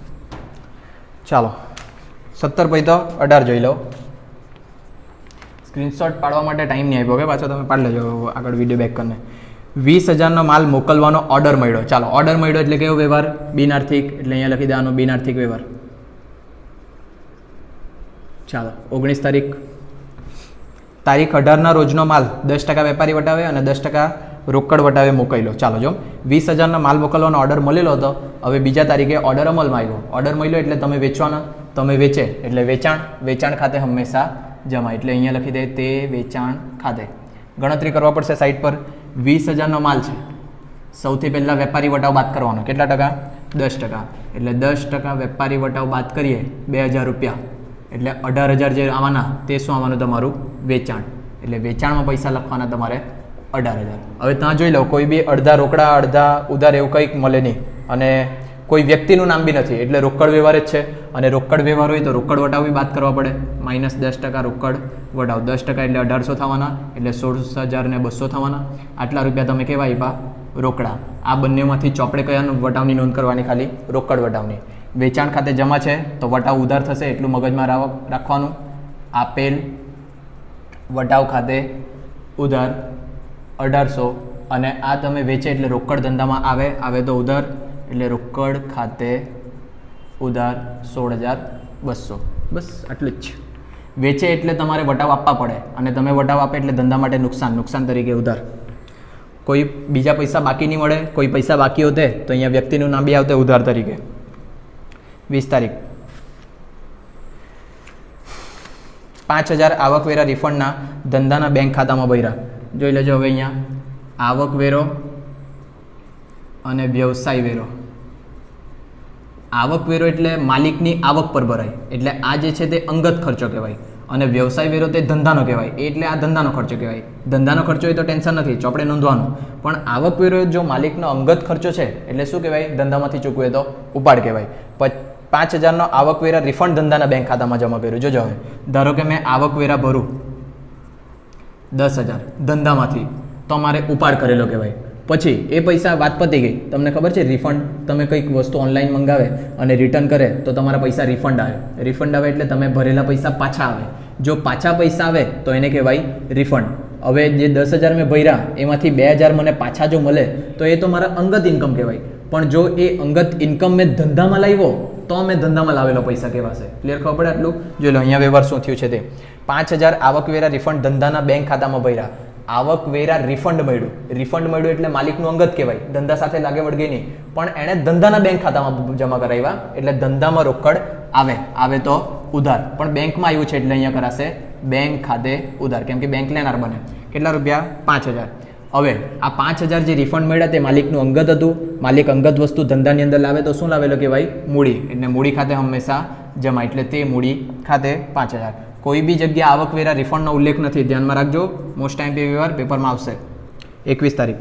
ચાલો 17 પછી તો 18 જોઈ લો. સ્ક્રીનશોટ પાડવા માટે ટાઈમ નહીં આપ્યો કે પાછો તમે પાડી લેજો આગળ વિડીયો બેક કરીને. 20,000નો માલ મોકલવાનો ઓર્ડર મળ્યો. ચાલો ઓર્ડર મળ્યો એટલે કેવો વ્યવહાર? બિનઆર્થિક. એટલે અહીંયા લખી દેવાનો બિનઆર્થિક વ્યવહાર. ચાલો 19 તારીખ 18ના રોજનો માલ 10% વેપારી વટાવે અને 10% રોકડ વટાવે મોકલ્યો. ચાલો જો 20,000નો માલ મોકલવાનો ઓર્ડર મળેલો હતો, હવે બીજા તારીખે ઓર્ડર અમલમાં આવ્યો. ઓર્ડર મળ્યો એટલે તમે વેચવાના, તમે વેચે એટલે વેચાણ ખાતે હંમેશા જમા. એટલે અહીંયા લખી દે તે વેચાણ ખાતે. ગણતરી કરવા પડશે સાઈડ પર. 20,000નો માલ છે, સૌથી પહેલાં વેપારી વટાવ બાદ કરવાનો. કેટલા ટકા? 10%. એટલે 10% વેપારી વટાવ બાદ કરીએ 2,000 રૂપિયા એટલે 18,000 જે આવવાના તે શું આવવાનું? તમારું વેચાણ. એટલે વેચાણમાં પૈસા લખવાના તમારે 18,000. હવે ત્યાં જોઈ લો, કોઈ બી અડધા રોકડા અડધા ઉધાર એવું કંઈક મળે નહીં, અને કોઈ વ્યક્તિનું નામ બી નથી, એટલે રોકડ વ્યવહાર જ છે. અને રોકડ વ્યવહાર હોય તો રોકડ વટાવ બી બાદ કરવા પડે. -10% રોકડ વટાવ, 10% એટલે 1,800 થવાના, એટલે 16,200 થવાના. આટલા રૂપિયા તમે કેવા આપ્યા? રોકડા. આ બંનેમાંથી ચોપડે કયાનું વટાવની નોંધ કરવાની? ખાલી રોકડ વટાવની. વેચાણ ખાતે જમા છે તો વટાવ ઉધાર થશે, એટલું મગજમાં રાખવાનું. આપેલ વટાવ ખાતે ઉધાર 1,800, અને આ તમે વેચે એટલે રોકડ ધંધામાં આવે તો ઉધાર, એટલે રોકડ ખાતે ઉધાર 16,200. બસ આટલું જ. વેચે એટલે તમારે વટાવ આપવા પડે, અને તમે વટાવ આપે એટલે ધંધા માટે નુકસાન તરીકે ઉધાર. કોઈ બીજા પૈસા બાકી નહીં મળે, કોઈ પૈસા બાકી હોતે તો અહીંયા વ્યક્તિનું નામ બી આવતે ઉધાર તરીકે. 20 તારીખ 5,000 આવકવેરા રિફંડના ધંધાના બેંક ખાતામાં ભર્યા. જોઈ લેજો હવે અહીંયા આવકવેરો અને વ્યવસાય વેરો. આવકવેરો એટલે માલિકની આવક પર ભરાય, એટલે આ જે છે તે અંગત ખર્ચો કહેવાય, અને વ્યવસાય વેરો તે ધંધાનો કહેવાય, એટલે આ ધંધાનો ખર્ચો કહેવાય. ધંધાનો ખર્ચો હોય તો ટેન્શન નથી, ચોપડે નોંધવાનું. પણ આવકવેરો જો માલિકનો અંગત ખર્ચો છે એટલે શું કહેવાય? ધંધામાંથી ચૂકવે તો ઉપાડ કહેવાય. 5,000નો આવકવેરા રિફંડ ધંધાના બેંક ખાતામાં જમા કર્યું. જોજો હવે ધારો કે મેં આવકવેરા ભરું 10,000 ધંધામાંથી, તો મારે ઉપાડ કરેલો કહેવાય. પછી એ પૈસા વાત પતી ગઈ. તમને ખબર છે રિફંડ, તમે કંઈક વસ્તુ ઓનલાઈન મંગાવે અને રિટર્ન કરે તો તમારા પૈસા રિફંડ આવે. રિફંડ આવે એટલે તમે ભરેલા પૈસા પાછા આવે. જો પાછા પૈસા આવે તો એને કહેવાય રિફંડ. હવે જે 10,000 મેં ભર્યા એમાંથી 2,000 મને પાછા જો મળે તો એ તો મારા અંગત ઇન્કમ કહેવાય. પણ જો એ અંગત ઇન્કમ મેં ધંધામાં લાવ્યો તો મેં ધંધામાં લાવેલો પૈસા કહેવાશે. ક્લિયર ખબર પડે આટલું? જોઈ લો અહીંયા વ્યવહાર શું થયું છે તે. 5,000 આવકવેરા રિફંડ ધંધાના બેંક ખાતામાં ભર્યા. આવકવેરા રિફંડ મળ્યું એટલે માલિકનું અંગત કહેવાય, ધંધા સાથે લાગે વળગે નહીં, પણ એણે ધંધાના બેંક ખાતામાં જમા કરાવ્યા એટલે ધંધામાં રોકડ આવે તો ઉધાર. પણ બેંકમાં આવ્યું છે એટલે અહીંયા કરાશે બેંક ખાતે ઉધાર, કેમ કે બેંક લેનાર બને. કેટલા રૂપિયા? 5,000. હવે આ 5,000 જે રિફંડ મળ્યા તે માલિકનું અંગત હતું. માલિક અંગત વસ્તુ ધંધાની અંદર લાવે તો શું લાવેલો કહેવાય? મૂડી. એટલે મૂડી ખાતે હંમેશા જમા, એટલે તે મૂડી ખાતે 5,000. કોઈ બી જગ્યા આવકવેરા રિફંડનો ઉલ્લેખ નથી, ધ્યાનમાં રાખજો. મોસ્ટ ટાઈમ પે વ્યવહાર પેપરમાં આવશે. 21 તારીખ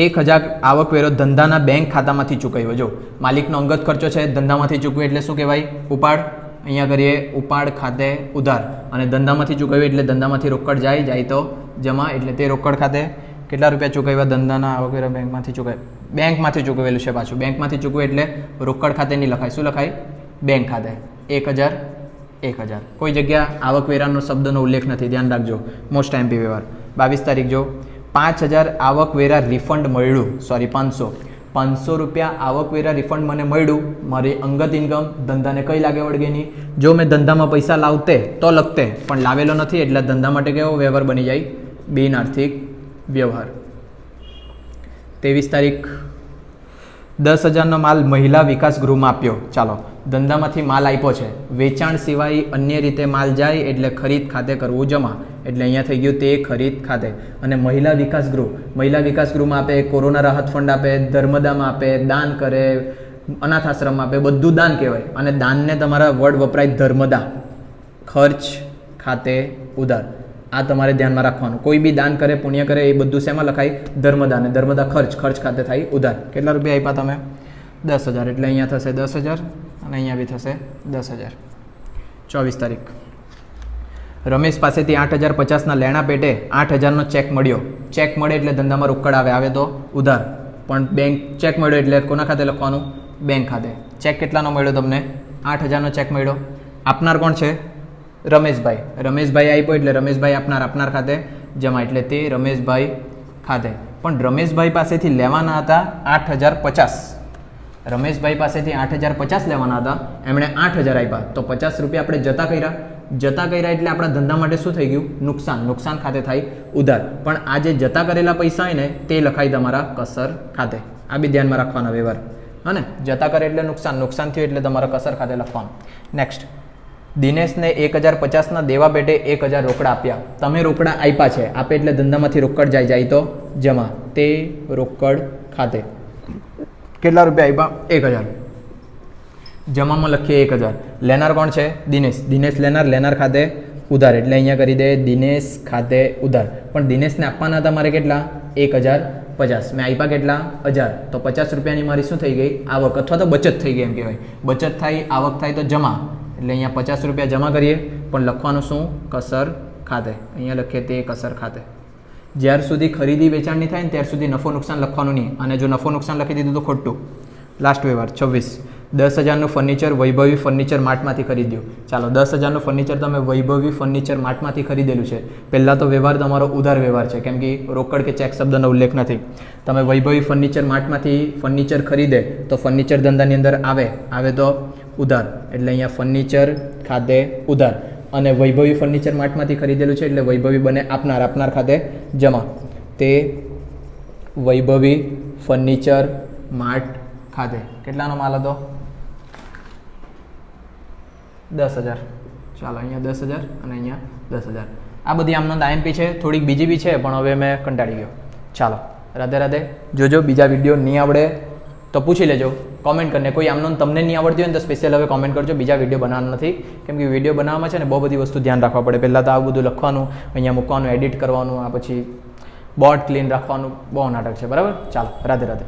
1000 આવકવેરો ધંધાના બેંક ખાતામાંથી ચૂકવ્યો. જો માલિકનો અંગત ખર્ચો છે, ધંધામાંથી ચૂકવ્યો એટલે શું કહેવાય? ઉપાડ. અહીંયા કરીએ ઉપાડ ખાતે ઉધાર, અને ધંધામાંથી ચૂકવ્યું એટલે ધંધામાંથી રોકડ જાય તો જમા, એટલે તે રોકડ ખાતે. કેટલા રૂપિયા ચૂકવ્યા? ધંધાના આવકવેરા બેંકમાંથી ચૂકવ્યા. બેંકમાંથી ચૂકવેલું છે પાછું. બેંકમાંથી ચૂકવ્યું એટલે રોકડ ખાતે નહીં લખાય. શું લખાય? બેંક ખાતે. 1000. કોઈ જગ્યા આવકવેરાનો શબ્દનો ઉલ્લેખ નથી, ધ્યાન રાખજો. મોસ્ટ એમપી વ્યવહાર. 22 તારીખ જો 5000 આવકવેરા રિફંડ મળ્યું. સોરી 500 રૂપિયા આવકવેરા રિફંડ મને મળ્યું. મારી અંગત ઇન્કમ ધંધાને કઈ લાગે વળગેની? જો મેં ધંધામાં પૈસા લાવતે તો લખતે, પણ લાવેલો નથી એટલે ધંધા માટે કેવો વ્યવહાર બની જાય? બિન આર્થિક વ્યવહાર. 23 તારીખ 10,000નો માલ મહિલા વિકાસ ગૃહમાં આપ્યો. ચાલો, ધંધામાંથી માલ આપ્યો છે, વેચાણ સિવાય અન્ય રીતે માલ જાય એટલે ખરીદ ખાતે કરવું જમા, એટલે અહીંયા થઈ ગયું તે ખરીદ ખાતે. અને મહિલા વિકાસ ગૃહમાં આપે, કોરોના રાહત ફંડ આપે, ધર્મદામાં આપે, દાન કરે, અનાથ આશ્રમ આપે, બધું દાન કહેવાય. અને દાનને તમારા વર્ડ વપરાય ધર્મદા. ખર્ચ ખાતે ઉધાર. આ તમારે ધ્યાનમાં રાખવાનું. કોઈ બી દાન કરે, પુણ્ય કરે, એ બધું શેમાં લખાય? ધર્મદા. ને ધર્મદા ખર્ચ ખાતે થાય ઉધાર. કેટલા રૂપિયા આપ્યા તમે? 10,000. એટલે અહીંયા થશે 10,000 અને અહીંયા બી થશે 10,000. 24 તારીખ રમેશ પાસેથી 8,050ના લેણા પેટે 8,000નો ચેક મળ્યો. ચેક મળે એટલે ધંધામાં રોકડ આવે તો ઉધાર. પણ બેંક ચેક મળ્યો એટલે કોના ખાતે લખવાનું? બેંક ખાતે. ચેક કેટલાનો મળ્યો તમને? 8,000નો ચેક મળ્યો. આપનાર કોણ છે? રમેશભાઈ. રમેશભાઈ આપ્યો એટલે રમેશભાઈ આપનાર ખાતે જમા, એટલે તે રમેશભાઈ ખાતે. પણ રમેશભાઈ પાસેથી લેવાના હતા 8,050. રમેશભાઈ પાસેથી 8,050 લેવાના હતા, એમણે 8,000 આપ્યા, તો 50 રૂપિયા આપણે જતા કર્યા એટલે આપણા ધંધા માટે શું થઈ ગયું? નુકસાન ખાતે થાય ઉધાર. પણ આ જે જતા કરેલા પૈસા હોય ને તે લખાય તમારા કસર ખાતે. આ બી ધ્યાનમાં રાખવાના વ્યવહાર. હા ને, જતા કરે એટલે નુકસાન થયું એટલે તમારા કસર ખાતે લખવાનું. નેક્સ્ટ, દિનેશને 1,050ના દેવા પેટે 1,000 રોકડા આપ્યા. તમે રોકડા આપ્યા છે, આપે એટલે ધંધામાંથી રોકડ જાય તો જમા, તે રોકડ ખાતે. કેટલા રૂપિયા આપ્યા? 1,000. જમામાં લખીએ 1,000. લેનાર કોણ છે? દિનેશ લેનાર ખાતે ઉધાર, એટલે અહીંયા કરી દે દિનેશ ખાતે ઉધાર. પણ દિનેશને આપવાના હતા મારે કેટલા? 1,050. મેં આપ્યા કેટલા? 1,000. તો 50 રૂપિયાની મારી શું થઈ ગઈ? આવક, અથવા તો બચત થઈ ગઈ એમ કહેવાય. બચત થાય, આવક થાય તો જમા, એટલે અહીંયા 50 રૂપિયા જમા કરીએ. પણ લખવાનું શું? કસર ખાતે. અહીંયા લખીએ તે કસર ખાતે. જ્યાર સુધી ખરીદી વેચાણ નહીં થાય ને ત્યાર સુધી નફો નુકસાન લખવાનું નહીં, અને જો નફો નુકસાન લખી દીધું તો ખોટું. લાસ્ટ વ્યવહાર 26. 10,000નું ફર્નિચર વૈભવી ફર્નિચર માર્ટમાંથી ખરીદ્યું. ચાલો, 10,000નું ફર્નિચર તમે વૈભવી ફર્નિચર માર્ટમાંથી ખરીદેલું છે. પહેલાં તો વ્યવહાર તમારો ઉધાર વ્યવહાર છે, કેમ કે રોકડ કે ચેક શબ્દનો ઉલ્લેખ નથી. તમે વૈભવી ફર્નિચર માર્ટમાંથી ફર્નિચર ખરીદે તો ફર્નિચર ધંધાની અંદર આવે તો ઉધાર, એટલે અહીંયા ફર્નિચર ખાતે ઉધાર. અને વૈભવી ફર્નિચર માર્ટમાંથી ખરીદેલું છે એટલે વૈભવી બને આપનાર ખાતે જમા, તે વૈભવી ફર્નિચર માર્ટ ખાતે. કેટલાનો માલ હતો? 10,000. ચાલો, અહીંયા 10,000 અને અહીંયા 10,000. આ બધી આમનો આઈએમપી છે, થોડીક બીજી બી છે, પણ હવે મેં કંટાળી ગયો. ચાલો, રાધે. જોજો, બીજા વિડીયો નહીં આવડે તો પૂછી લેજો કોમેન્ટ કરીને. કોઈ આમનો તમને નહીં આવડતી હોય ને તો સ્પેશિયલ હવે કોમેન્ટ કરજો. બીજા વિડીયો બનાવવાના નથી, કેમ કે વિડીયો બનાવવામાં છે ને બહુ બધી વસ્તુ ધ્યાન રાખવા પડે. પહેલાં તો આવું બધું લખવાનું, અહીંયા મૂકવાનું, એડિટ કરવાનું, આ પછી બોર્ડ ક્લીન રાખવાનું, બહુ નાટક છે. બરાબર? ચાલો, રાધે.